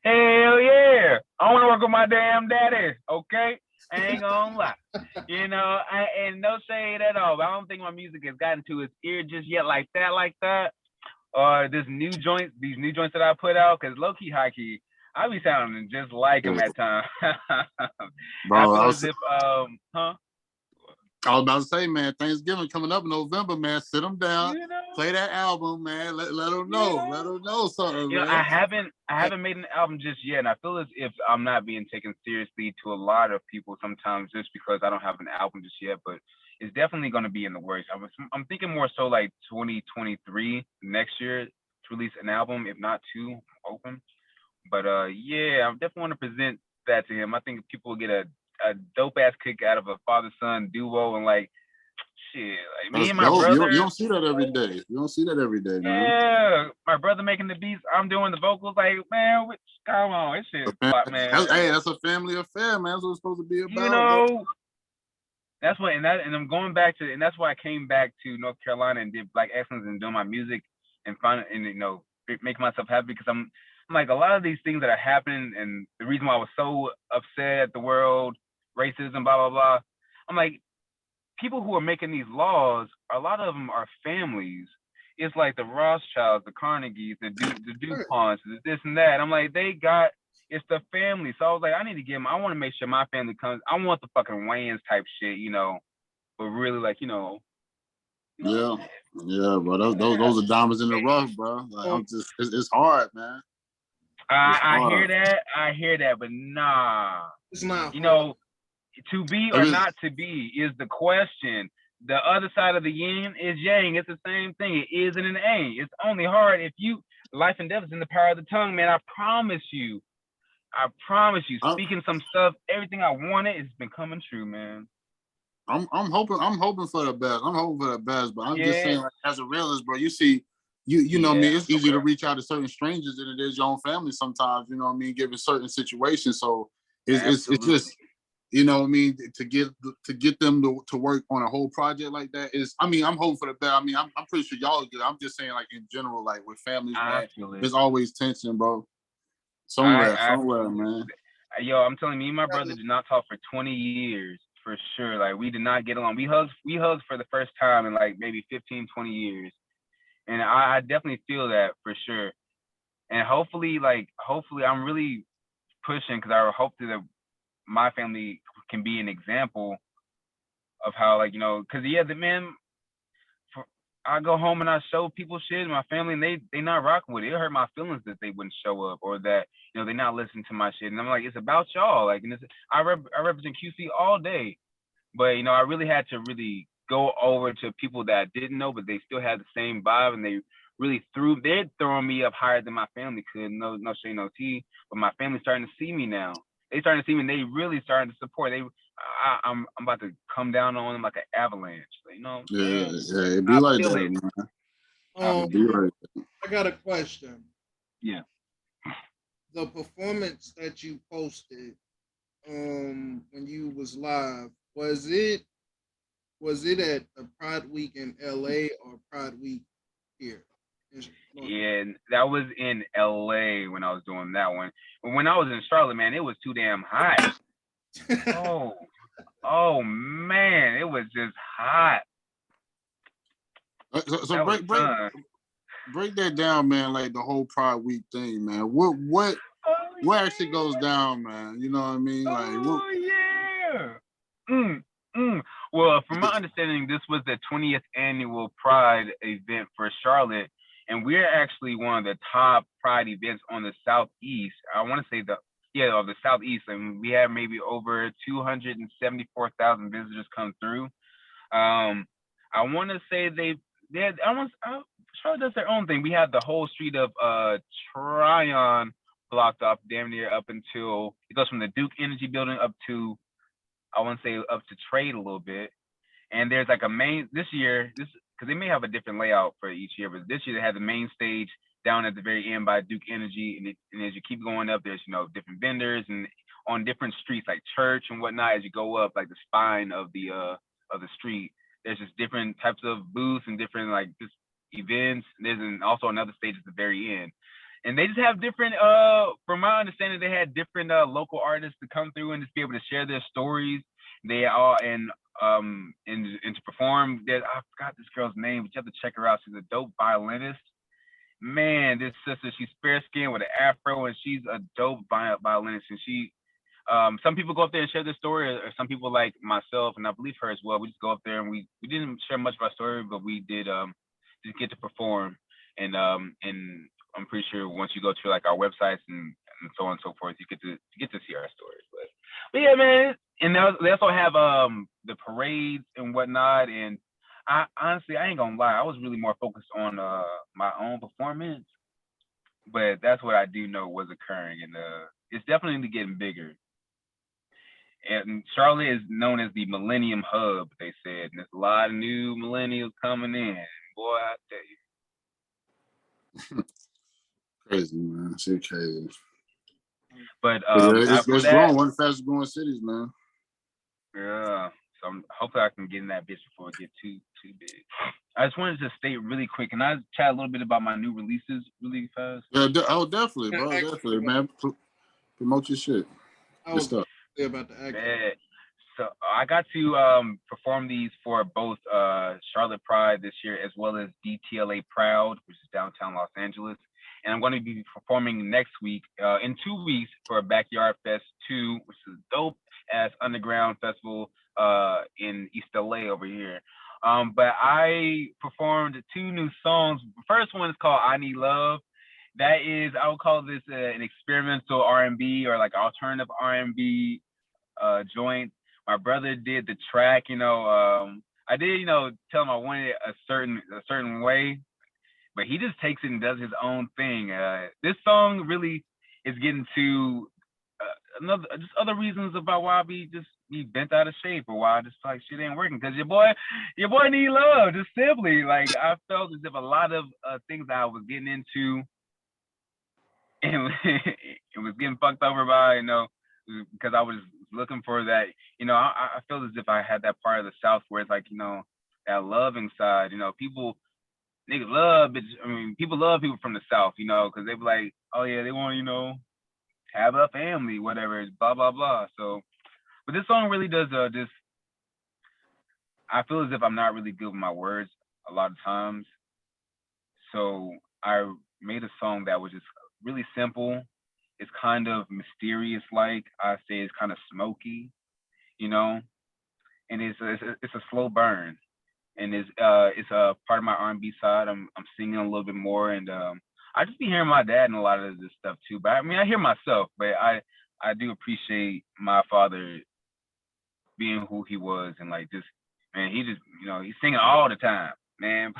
Hell yeah. I want to work with my damn daddy. Okay. I ain't gonna lie. And no shade at all. But I don't think my music has gotten to his ear just yet like that. Or these new joints that I put out, because low key, high key, I be sounding just like him at times. I Bro, feel as if, huh? I was about to say, man, Thanksgiving coming up in November, man. Sit them down, You know, play that album, man. Let them you know, know. let them know something, I man. haven't made an album just yet, and I feel as if I'm not being taken seriously to a lot of people sometimes just because I don't have an album just yet. But it's definitely going to be in the works. I'm thinking more so like 2023 next year to release an album, if not two. I'm open, but yeah, I definitely want to present that to him. I think people will get a dope ass kick out of a father son duo, and like shit, like me That's and my dope. You brother. don't see that every day. You don't see that every day, man. Yeah, my brother making the beats. I'm doing the vocals. Like, man, come on, this shit, like, man. Hey, that's a family affair, man. That's what it's supposed to be You about, bro. know, that's what, and I'm going back to, and that's why I came back to North Carolina and did Black Excellence and doing my music and find, and make myself happy, because I'm like, a lot of these things that are happening, and the reason why I was so upset at the world, racism, blah blah blah. I'm like, people who are making these laws, a lot of them are families. It's like the Rothschilds, the Carnegies, the right. DuPonts, the this and that. I'm like, it's the family. So I was like, I need to get them. I want to make sure my family comes. I want the fucking Wayans type shit, but really, like, Yeah, yeah, bro. Those are diamonds in the rough, bro. Like, Um, it's hard, man. It's I hear hard. that, but nah, it's not you hard. know, to be or not to be is the question. The other side of the yin is yang. It's the same thing. It is and it ain't. It's only hard if life and death is in the power of the tongue, man. I promise you. I promise you. I'm, Speaking some stuff, everything I wanted has been coming true, man. I'm hoping for the best. I'm hoping for the best, but I'm just Yeah. saying, like, as a realist, bro, you see, you know what I Yeah. mean, it's easier to reach out to certain strangers than it is your own family sometimes, you know what I mean, given certain situations. So it's Absolutely. just, you know what I mean, to get them to work on a whole project like that is, I mean, I'm hoping for the best. I mean, I'm pretty sure y'all good. I'm just saying, like, in general, like with families, I man, feel it. there's always tension, bro. I Somewhere, absolutely. man. Yo, I'm telling you, me and my brother did not talk for 20 years for sure. Like, we did not get along. We hugged for the first time in like maybe 15, 20 years. And I definitely feel that for sure. And hopefully I'm really pushing, because I hope that my family can be an example of how, like, because yeah, the man, I go home and I show people shit, my family, and they not rocking with it. It hurt my feelings that they wouldn't show up or that they not listening to my shit. And I'm like, it's about y'all. Like, and I represent QC all day, but I really had to really go over to people that I didn't know, but they still had the same vibe, and they really they're throwing me up higher than my family could. No shade, no tea, but my family's starting to see me now. They starting to see me, and they really starting to support. I'm about to come down on them like an avalanche. You know what I'm saying? Yeah, it be I like feel that, it. man. Um, It be like that. I got a question. Yeah. The performance that you posted, when you was live, was it at the Pride Week in LA or Pride Week here? Yeah, and that was in LA when I was doing that one. But when I was in Charlotte, man, it was too damn hot. Oh man, it was just hot. So break that down, man. Like the whole Pride Week thing, man. What actually goes down, man? You know what I mean? Yeah. Well, from my understanding, this was the 20th annual Pride event for Charlotte, and we're actually one of the top Pride events on the Southeast. I want to say of the Southeast, and we have maybe over 274,000 visitors come through. I want to say Charlotte does their own thing. We have the whole street of Tryon blocked off damn near up until it goes from the Duke Energy building up to, I want to say, up to Trade a little bit. And there's like a main this year, because they may have a different layout for each year, but this year they had the main stage down at the very end by Duke Energy, and as you keep going up, there's different vendors and on different streets like Church and whatnot. As you go up, like the spine of the street, there's just different types of booths and different like just events. There's also another stage at the very end. And they just have different, from my understanding, they had different local artists to come through and just be able to share their stories. They are and to perform. I forgot this girl's name, but you have to check her out. She's a dope violinist. Man, this sister, she's fair skinned with an afro, and she's a dope violinist. And she, some people go up there and share their story, or some people like myself, and I believe her as well. We just go up there and we didn't share much of our story, but we did just get to perform. And I'm pretty sure once you go to like our websites and so on and so forth, you get to see our stories. But yeah, man. And they also have the parades and whatnot. And I honestly, I ain't gonna lie, I was really more focused on my own performance. But that's what I do know was occurring, and it's definitely getting bigger. And Charlotte is known as the Millennium Hub, they said, and there's a lot of new millennials coming in. Boy, I tell you. Crazy, man. Shit crazy. But it's growing, one of the fastest growing cities, man. Yeah. So hopefully I can get in that bitch before it get too big. I just wanted to state really quick. Can I chat a little bit about my new releases really fast? Yeah, definitely, bro. Definitely, man. Promote your shit. I was about to ask. So I got to perform these for both Charlotte Pride this year as well as DTLA Proud, which is downtown Los Angeles. And I'm going to be performing next week, in 2 weeks, for Backyard Fest 2, which is a dope ass underground festival in East LA over here. But I performed 2 new songs. The first one is called I Need Love. That is, I would call this an experimental R&B or like alternative R&B joint. My brother did the track. I did, tell him I wanted it a certain way, but he just takes it and does his own thing. This song really is getting to just other reasons about why I be bent out of shape, or why I just like shit ain't working. Cause your boy need love, just simply. Like, I felt as if a lot of things that I was getting into and it was getting fucked over by, because I was looking for that, I feel as if I had that part of the South where it's like, that loving side, people love people from the South, because they be like, oh yeah, they want, have a family, whatever, blah, blah, blah. So, but this song really does I feel as if I'm not really good with my words a lot of times. So I made a song that was just really simple. It's kind of mysterious, like I say, it's kind of smoky, and it's a slow burn. and it's a part of my R&B side. I'm singing a little bit more, and I just be hearing my dad and a lot of this stuff too. But I mean, I hear myself, but I do appreciate my father being who he was, and like just man, he just he's singing all the time, man.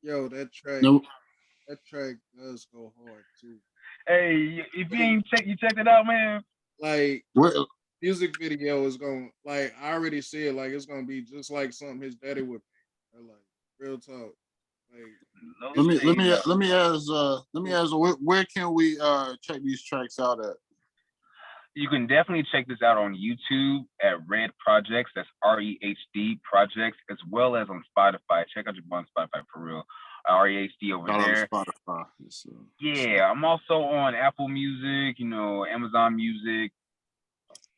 Yo, No, that track does go hard too. Hey, if you checked it out, man. Like what? music video is going like I already see it like it's gonna be just like something his daddy would make. Like real talk. Like No shade, Let me ask where can we check these tracks out at? You can definitely check this out on YouTube at Red Projects. That's REHD Projects, as well as on Spotify. Check out your boy on Spotify for real. REHD over Shout there. out to Spotify. Yeah, I'm also on Apple Music, Amazon Music,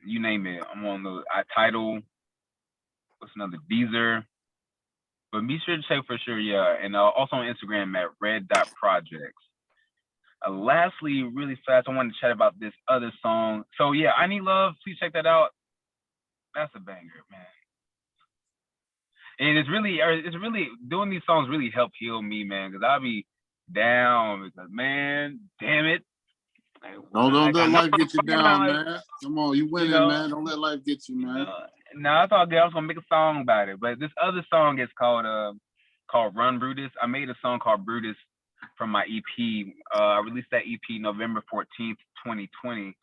you name it. I'm on the Tidal. What's another? Deezer. But be sure to check for sure, yeah. And also on Instagram at red.projects. Lastly, really fast, I wanted to chat about this other song. So yeah, I Need Love. Please check that out. That's a banger, man. And it's really doing these songs really help heal me, man. Because I'll be down because man, damn it. Don't let life get you down, man. Come on, you winning, man. Don't let life get you, man. No, I thought I was gonna make a song about it, but this other song is called Run Brutus. I made a song called Brutus from my EP. I released that EP November 14th, 2020.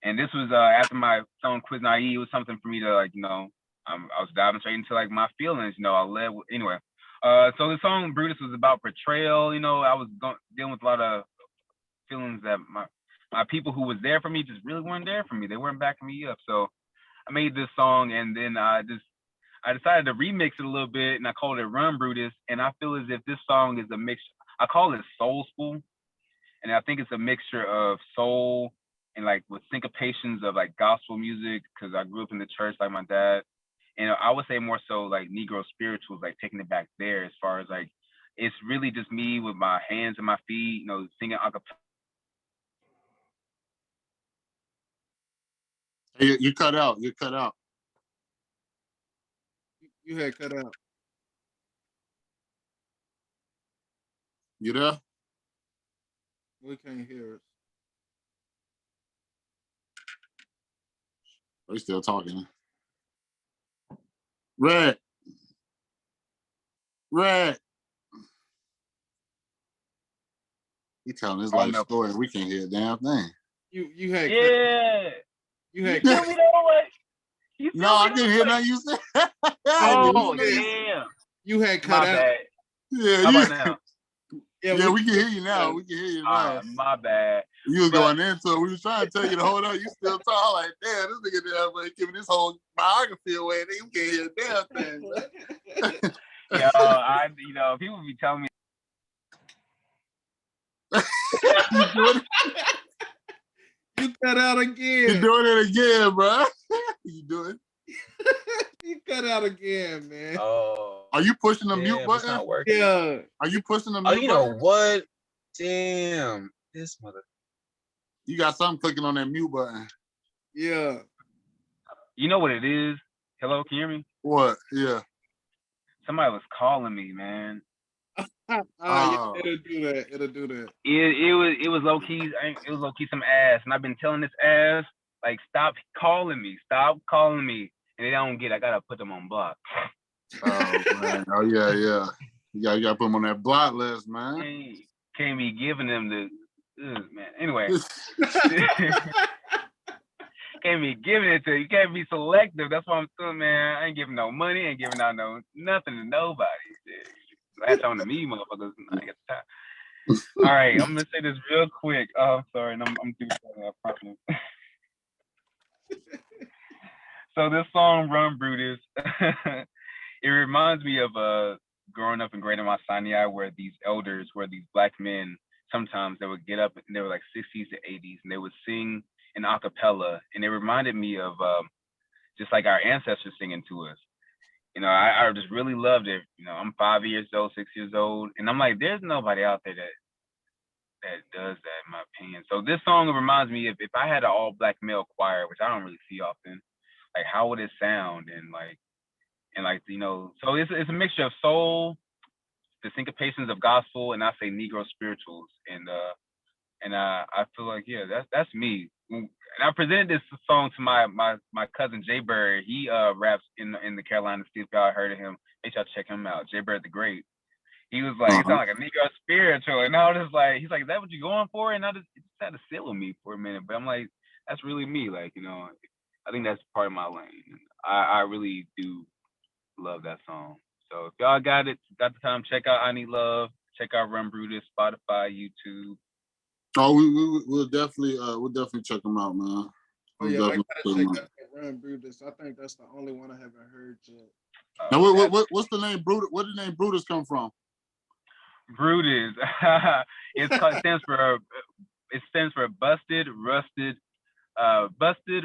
And this was after my song Quiz Naive. It was something for me to I was diving straight into like my feelings, anyway. So the song Brutus was about betrayal. I was dealing with a lot of feelings that my people who was there for me just really weren't there for me. They weren't backing me up. So I made this song, and then I decided to remix it a little bit, and I called it Run Brutus. And I feel as if this song is a mix. I call it soulful, and I think it's a mixture of soul and like with syncopations of like gospel music, because I grew up in the church like my dad. And I would say more so like Negro spirituals, like taking it back there as far as like it's really just me with my hands and my feet, singing a cappella. Hey, you cut out. You cut out. you had cut out. You there? We can't hear us. Are you still talking? Red. He telling his life story. We can't hear a damn thing. You had You had cut. Me that way. No, I didn't hear nothing you said. Oh damn! You had cut out. Bad. Yeah, how about now? Yeah, we can hear you now. We can hear you now. My bad. You was going into it. We was trying to tell you to hold on. You still talk like, damn, this nigga there giving this whole biography away. And you can't hear a damn thing. People be telling me. You cut out again. You're doing it again, bro. You doing? You cut out again, man. Oh. Are you pushing the mute button? It's not working. Yeah. Are you pushing the mute button? You know what? Damn. This mother. You got something clicking on that mute button. Yeah. You know what it is? Hello, can you hear me? What? Yeah. Somebody was calling me, man. Yeah, it'll do that. It was low key. It was low key some ass, and I've been telling this ass like, stop calling me, and they don't get. I gotta put them on block. Oh man. Oh yeah. You gotta put them on that block list, man. Can't be giving them the man. Anyway. Can't be giving it to you. You can't be selective. That's what I'm doing, man. I ain't giving no money, ain't giving out nothing to nobody. Latch on to me, motherfuckers. I ain't got the time. All right, I'm gonna say this real quick. Oh, I'm sorry, and I'm through. I promise. So this song, Run Brutus, it reminds me of growing up in Greater Mount Sinai, where these elders, where these black men, sometimes they would get up and they were like 60s to 80s, and they would sing in a cappella, and it reminded me of just like our ancestors singing to us. I just really loved it. I'm 5 years old, 6 years old, and I'm like, there's nobody out there that does that, in my opinion. So this song reminds me of if I had an all black male choir, which I don't really see often, like how would it sound? And like, and like so it's a mixture of soul, the syncopations of gospel, and I say Negro spirituals, and I feel like that's me. And I presented this song to my cousin Jay Bird. He raps in the Carolinas. See if y'all heard of him. Make sure y'all check him out. Jay Bird the Great. He was like, it sounded like a Negro spiritual, and I was just like, he's like, is that what you going for? And it just had to sit with me for a minute. But I'm like, that's really me. Like I think that's part of my lane. And I really do love that song. So if y'all got the time, check out I Need Love. Check out Run Brutus, Spotify, YouTube. Oh, we'll definitely check them out, man. Oh yeah, I gotta check out that Run Brutus. I think that's the only one I haven't heard yet. Now, what's the name Brutus? Where did the name Brutus come from? Brutus. It stands for busted,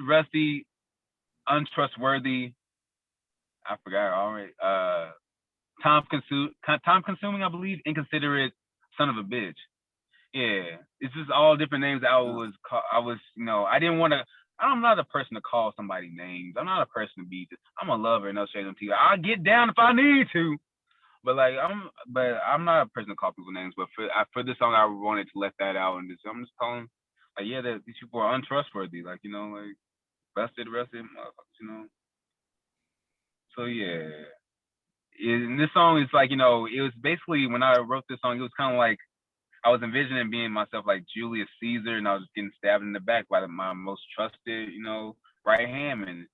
rusty, untrustworthy. I forgot already. Time consuming, I believe, inconsiderate, son of a bitch. Yeah, it's just all different names that I was, I didn't want to. I'm not a person to call somebody names. I'm not a person to be. I'm a lover, no shade on TV. I'll get down if I need to, but I'm not a person to call people names. But for this song, I wanted to let that out, and I'm just calling, like, that these people are untrustworthy, like busted, motherfuckers, So yeah, and this song is like, it was basically when I wrote this song, it was kind of like I was envisioning being myself like Julius Caesar, and I was just getting stabbed in the back by my most trusted, right hand man.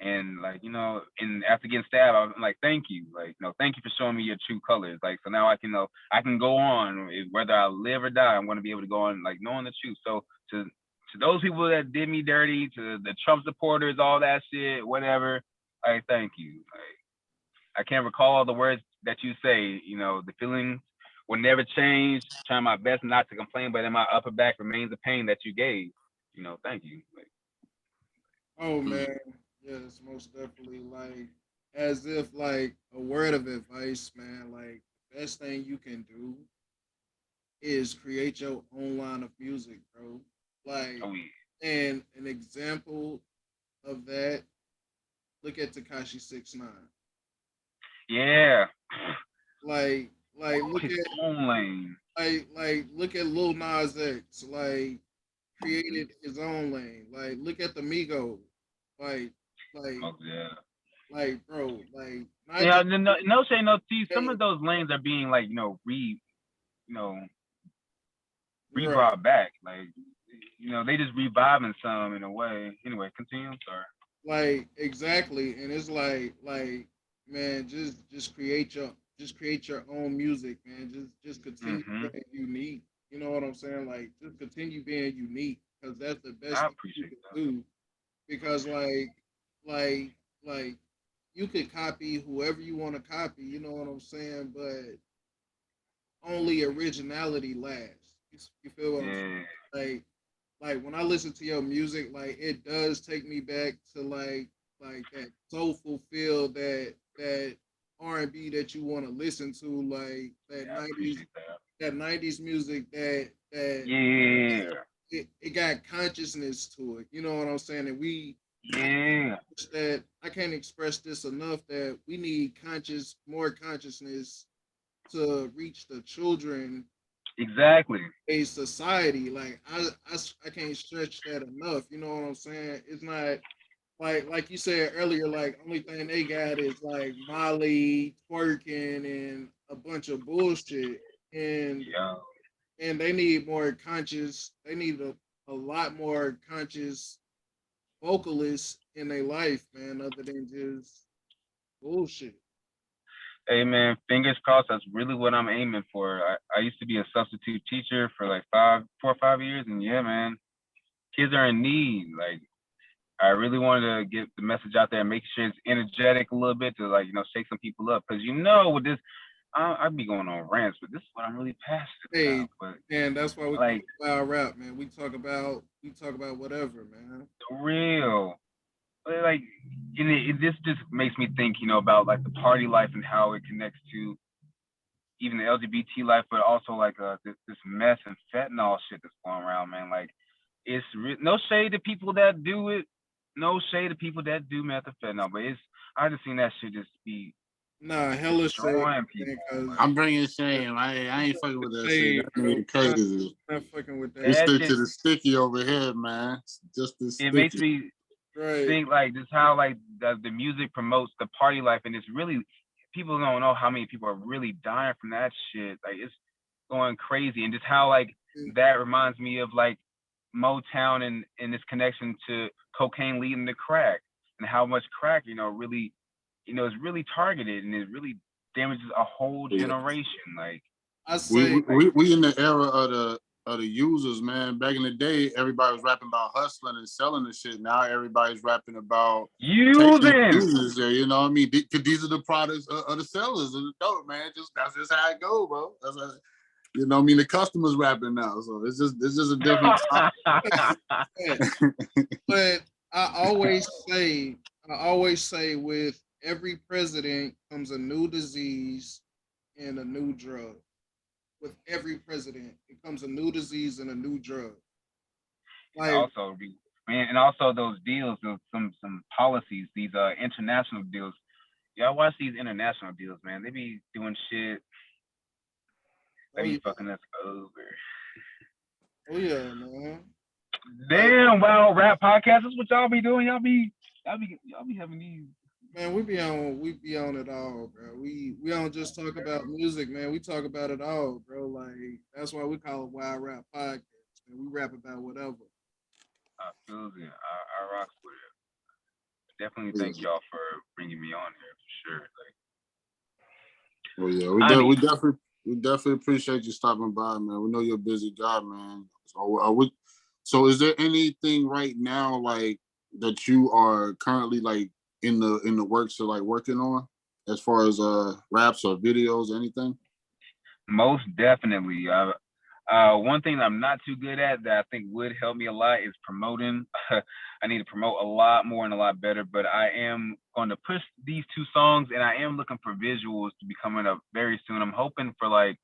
And like, and after getting stabbed, I'm like, thank you, like, thank you for showing me your true colors. Like, so now I can go on, whether I live or die. I'm going to be able to go on, like, knowing the truth. So to those people that did me dirty, to the Trump supporters, all that shit, whatever, I thank you. Like, I can't recall all the words that you say. The feelings will never change. Trying my best not to complain, but in my upper back remains the pain that you gave. Thank you. Like, oh man, yes, most definitely. Like as if like a word of advice, man. Like the best thing you can do is create your own line of music, bro. Like, oh yeah. and an example of that, look at Takashi 6ix9ine. Yeah. Like look His at own lane. look at Lil Nas X. Like created his own lane. Like look at the Migos. Like like Oh yeah. like bro. Like not Yeah, just no shade, no tea. Some hey, of those lanes are being like, you know, right. brought back. Like, they just reviving some in a way. Anyway, continue. I'm sorry. Like exactly, and it's like man, just create your own music, man. Just continue Mm-hmm. being unique. You know what I'm saying? Like just continue being unique because that's the best I thing you appreciate can that. do. Because like like you could copy whoever you want to copy. You know what I'm saying? But only originality lasts. You feel what I'm saying? Yeah. Like like when I listen to your music, like it does take me back to like that soulful feel that R&B that you want to listen to, like Yeah, I appreciate that. that 90s music that Yeah. it got consciousness to it. You know what I'm saying? And I Yeah. that I can't express this enough that we need more consciousness to reach the children Exactly. a society. Like I can't stretch that enough. You know what I'm saying? It's not like you said earlier. Like only thing they got is like Molly twerking and a bunch of bullshit, Yeah. and they need more conscious. They need a lot more conscious vocalists in their life, man, other than just bullshit. Hey man, fingers crossed. That's really what I'm aiming for. I used to be a substitute teacher for like 4 or 5 years, and yeah, man, kids are in need. Like, I really wanted to get the message out there and make sure it's energetic a little bit to, like, shake some people up. Because with this, I'd be going on rants, but this is what I'm really passionate Hey, about. But and that's why we call like, it wild rap, man. We talk about whatever, man. the real, like, and this just makes me think, about like the party life and how it connects to even the LGBT life, but also like this mess and fentanyl shit that's going around, man. Like, it's no shade to people that do it, no shade to people that do methamphetamine, but I just seen that shit just be Nah, hella shade, destroying people. because I'm bringing shame. I ain't fucking with that shit. shade, That bro. nigga crazy. Not fucking with that We That stick shit, to the sticky over here, man. Just the it makes sticky. me right. think like just how like the music promotes the party life, and it's really people don't know how many people are really dying from that shit. Like it's going crazy, and just how like that reminds me of like Motown and its connection to cocaine leading to crack, and how much crack really is really targeted, and it really damages a whole Yeah. generation. Like I say, We in the era of the users, man. Back in the day, everybody was rapping about hustling and selling the shit. Now everybody's rapping about taking using. users there. You know what I mean? Because these are the products of the sellers of the dope, man. That's just how it go, bro. That's how, you know what I mean? The customers rapping now, so it's just a different time. but I always say, with every president comes a new disease and a new drug. With every president, it comes a new disease and a new drug. And Like, also, man, and also those deals, some policies, these international deals. Y'all watch these international deals, man. They be doing shit. They oh be yeah, fucking us over. oh yeah, man. Like, Damn, wow, rap podcast. That's what y'all be doing. Y'all be having these. man, we be on it all, bro. We don't just talk about music, man. We talk about it all, bro. Like, that's why we call it Wild Rap Podcast. And we rap about whatever. I feel it. I rock with it. Definitely thank y'all for bringing me on here for sure. Like, Well, yeah, I mean, we definitely appreciate you stopping by, man. We know you're a busy guy, man. So is there anything right now like that you are currently like in the works of like working on as far as raps or videos, anything? most definitely. One thing I'm not too good at that I think would help me a lot is promoting. I need to promote a lot more and a lot better, but I am going to push these two songs, and I am looking for visuals to be coming up very soon. I'm hoping for like,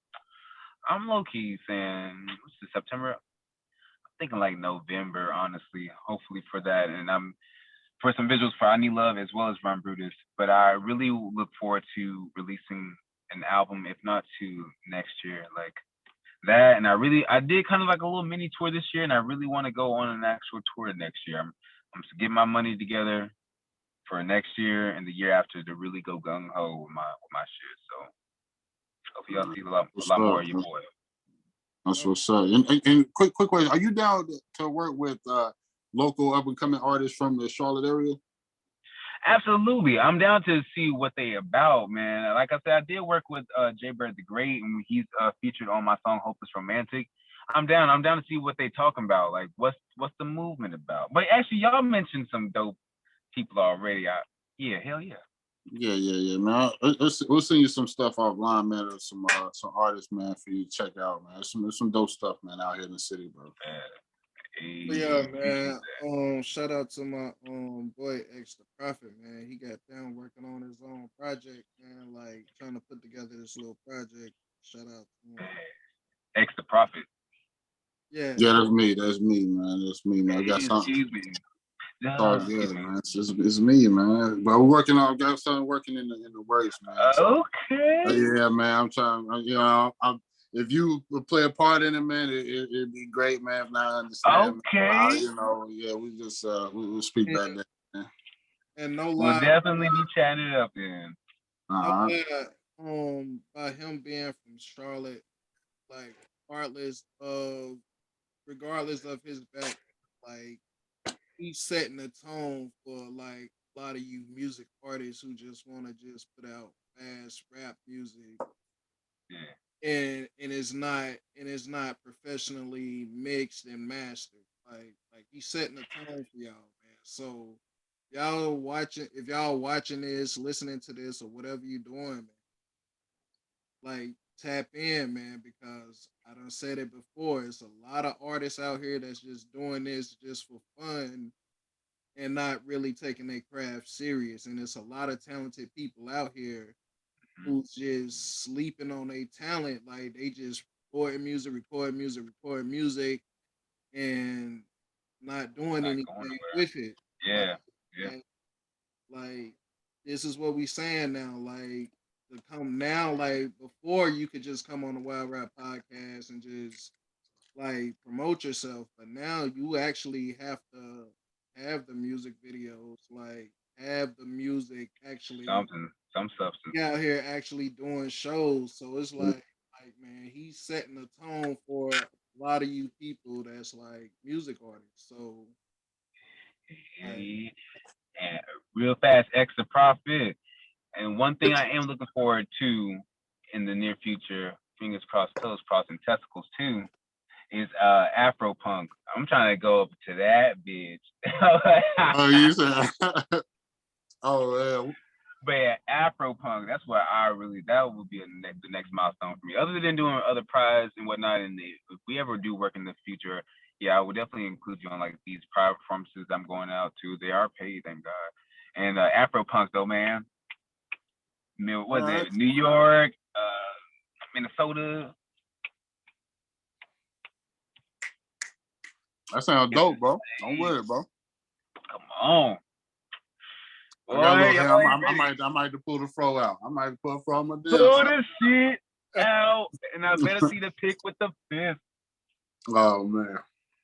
I'm low key saying, what's the September? I'm thinking like November, honestly, hopefully for that. And I'm for some visuals for I Need Love as well as Ron Brutus. But I really look forward to releasing an album, if not two, next year. Like, that, and I did kind of like a little mini tour this year, and I really want to go on an actual tour next year. I'm just getting my money together for next year and the year after to really go gung ho with my shit. So hopefully y'all see a What's lot more up? of your boy. That's what's up. And quick question: are you down to work with local up and coming artists from the Charlotte area? Absolutely, I'm down to see what they about, man. Like I said, I did work with Jay Bird the Great, and he's featured on my song "Hopeless Romantic." I'm down. I'm down to see what they talking about. Like, what's the movement about? But actually, y'all mentioned some dope people already. Yeah, hell yeah. Yeah, man. We'll send you some stuff offline, man. Or some artists, man, for you to check out, man. There's some dope stuff, man, out here in the city, bro. Hey, But yeah, man. Shout out to my boy X the Prophet, man. He got down working on his own project, man. Like, trying to put together this little project. Shout out to him. X the Prophet. Yeah. Yeah, that's me. That's me, man. That's me, man. I got something. Excuse me. It's all good, man. It's me, man. But we're working on. Got something working in the works, man. So, Okay. yeah, man. I'm trying. You know, if you would play a part in it, man, it'd be great, man. If not, I understand. Okay. Man. You know, yeah, we just we'll speak back then, man. And no We'll lie, definitely be chatting it up then. no Uh-huh. lie, by him being from Charlotte, like, regardless of his background, like, he's setting the tone for like a lot of you music artists who just want to just put out fast rap music, Yeah. and it's not professionally mixed and mastered. Like he's setting the tone for y'all, man. So if y'all watching this, listening to this, or whatever you doing, man, like, tap in, man, because I done said it before. It's a lot of artists out here that's just doing this just for fun and not really taking their craft serious. And there's a lot of talented people out here who's just sleeping on their talent. Like, they just recording music, and not doing Not going anything nowhere. with it. Yeah. Yeah. Like this is what we saying now. Like to come now, like before you could just come on the Wild Rap podcast and just like promote yourself, but now you actually have to have the music videos, like have the music actually Something, some substance. be out here actually doing shows. So it's like man, he's setting the tone for a lot of you people that's like music artists. So like, And real fast, extra profit. And one thing I am looking forward to in the near future, fingers crossed, toes crossed, and testicles too, is Afro punk. I'm trying to go up to that bitch. Oh, you said, oh, yeah. But yeah, Afro punk, that's what that would be the next milestone for me. Other than doing other prize and whatnot, and if we ever do work in the future, yeah, I would definitely include you on like these private performances I'm going out to. They are paid, thank God. And Afro punk though, man, what is it? New York, Minnesota. That sounds dope, bro. Don't worry, bro. Come on. I got a little hair. I might have to pull the fro out. I might have to pull the fro on my damn. Pull the shit out, and I better see the pic with the fist. Oh man.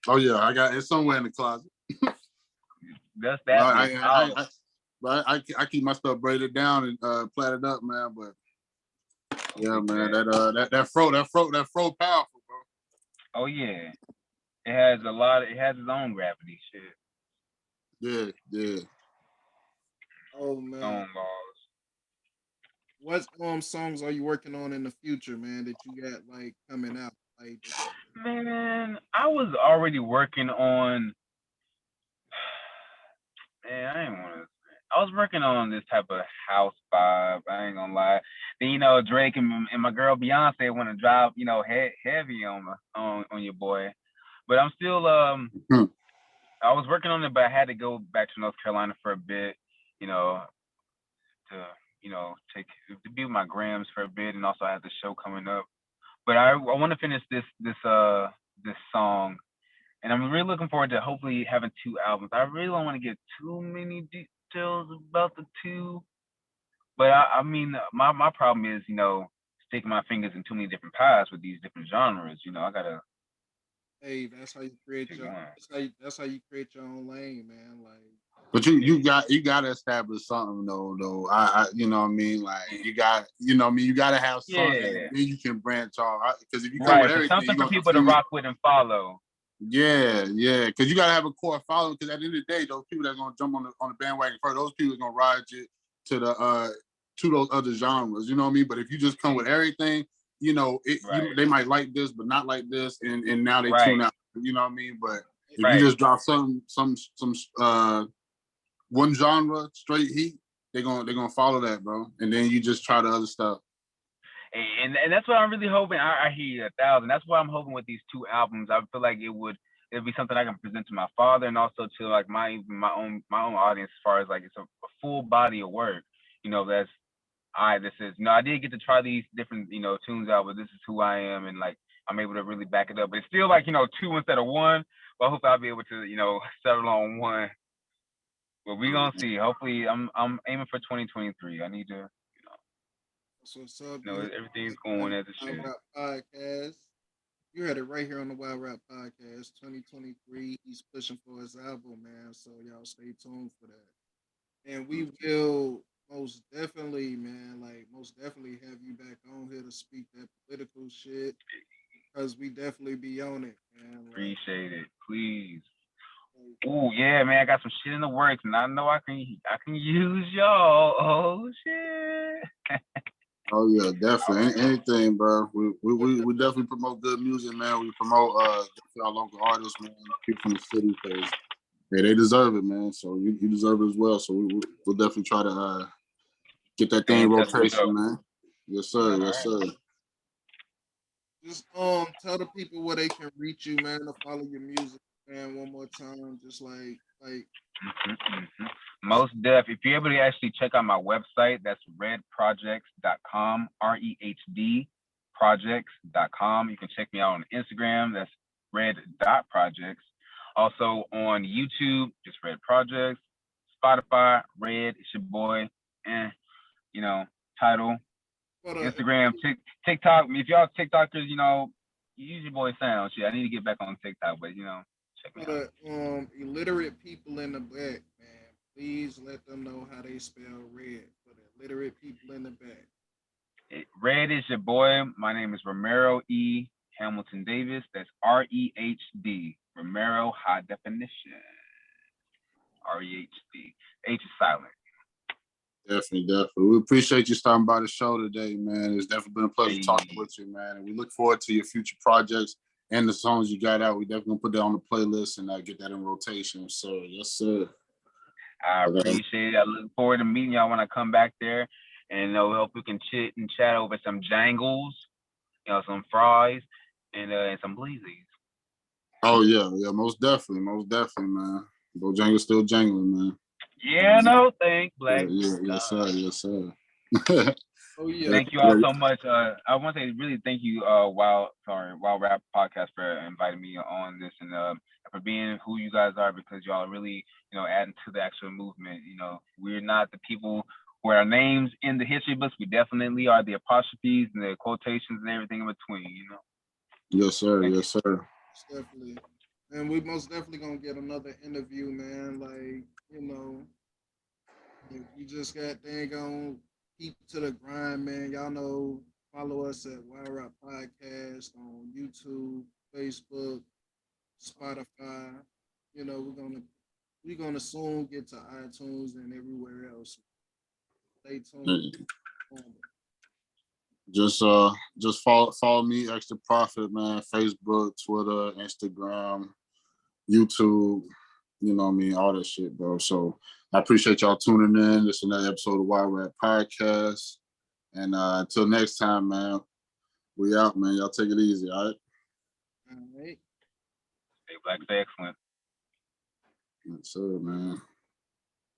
Oh yeah, I got it somewhere in the closet. That's that. I keep my stuff braided down and plaited up, man. But yeah, man, that fro powerful, bro. Oh yeah, it has it has its own gravity, shit. Yeah. oh man, what songs are you working on in the future, man? That you got like coming out, like man, I was already working on. Man, I was working on this type of house vibe. I ain't gonna lie. Then Drake and my girl Beyonce want to drop heavy on your boy, but I'm still I was working on it, but I had to go back to North Carolina for a bit, to to be with my grams for a bit, and also I have the show coming up. But I want to finish this song, and I'm really looking forward to hopefully having 2 albums. I really don't want to get too many details about the 2, but I mean my problem is sticking my fingers in too many different pies with these different genres. I gotta. Hey, that's how you create that's how you create your own lane, man. Like, but you got to establish something though. I you know what I mean, like you got you got to have something. Yeah. Then you can branch off, because if you come with everything, something for people to rock with and follow. Yeah, because you gotta have a core following. Because at the end of the day, those people that's gonna jump on the bandwagon first, those people are gonna ride you to the to those other genres. You know what I mean? But if you just come with everything, they might like this, but not like this, and now they tune out. You know what I mean? But if you just drop some one genre straight heat, they're gonna follow that, bro. And then you just try the other stuff. And that's what I'm really hoping. I hear you 1,000. That's what I'm hoping with these 2 albums. I feel like it'd be something I can present to my father and also to like my own audience, as far as like it's a full body of work. That's this is I did get to try these different tunes out, but this is who I am, and like I'm able to really back it up. But it's still like 2 instead of 1. But I hope I'll be able to settle on 1. But we gonna see. Hopefully, I'm aiming for 2023. I need to. so what's up? Everything's going as it should. Rap Podcast. You heard it right here on the Wild Rap Podcast. 2023. He's pushing for his album, man. So y'all stay tuned for that. And we will most definitely, man, have you back on here to speak that political shit, because we definitely be on it, man. Like, appreciate it, please. Oh yeah, man, I got some shit in the works, and I know I can use y'all. Oh shit. Oh yeah, definitely. Anything, bro. We definitely promote good music, man. We promote our local artists, man. People from the city, because they deserve it, man. So you deserve it as well. So we'll definitely try to get that thing in rotation, man. Yes, sir. Yes, sir. Just tell the people where they can reach you, man, to follow your music, man, one more time. Just like most def. If you're able to actually check out my website, that's REHDprojects.com, REHD projects.com. You can check me out on Instagram, that's red.projects. Also on YouTube, just Red Projects. Spotify, Red, it's your boy. You know, title. But Instagram, TikTok. If y'all TikTokers, use your boy Sound. Shit, I need to get back on TikTok, but check me out. illiterate people in the back, man, please let them know how they spell red. For the illiterate people in the back. Red is your boy. My name is Romero E. Hamilton Davis. That's REHD. Romero High Definition. REHD. H is silent. Definitely. We appreciate you stopping by the show today, man. It's definitely been a pleasure talking with you, man. And we look forward to your future projects and the songs you got out. We definitely gonna put that on the playlist and get that in rotation. So yes, sir. I appreciate it. I look forward to meeting y'all when I come back there. And hope we can chit and chat over some jangles, some fries, and some bleezies. Oh yeah, most definitely, man. Bojangles still jangling, man. Yeah, no, thanks, Black. Yeah, yes, sir. Oh yeah. Thank you all so much. I want to say really thank you, Wild Rap Podcast for inviting me on this and for being who you guys are, because y'all are really, adding to the actual movement. We're not the people who are our names in the history books. We definitely are the apostrophes and the quotations and everything in between. Yes, sir. Thank yes, sir. Definitely. And we most definitely gonna get another interview, man. Like, if you just got dang on keep to the grind, man. Y'all know, follow us at Wild Rock Podcast on YouTube, Facebook, Spotify. We're gonna soon get to iTunes and everywhere else. Stay tuned. Just follow me, Extra Profit, man. Facebook, Twitter, Instagram, YouTube. You know what I mean? All that shit, bro. So I appreciate y'all tuning in. This is another episode of Wild Rap Podcast. And until next time, man, we out, man. Y'all take it easy, all right? All right. Stay black, stay excellent. Yes, sir, man.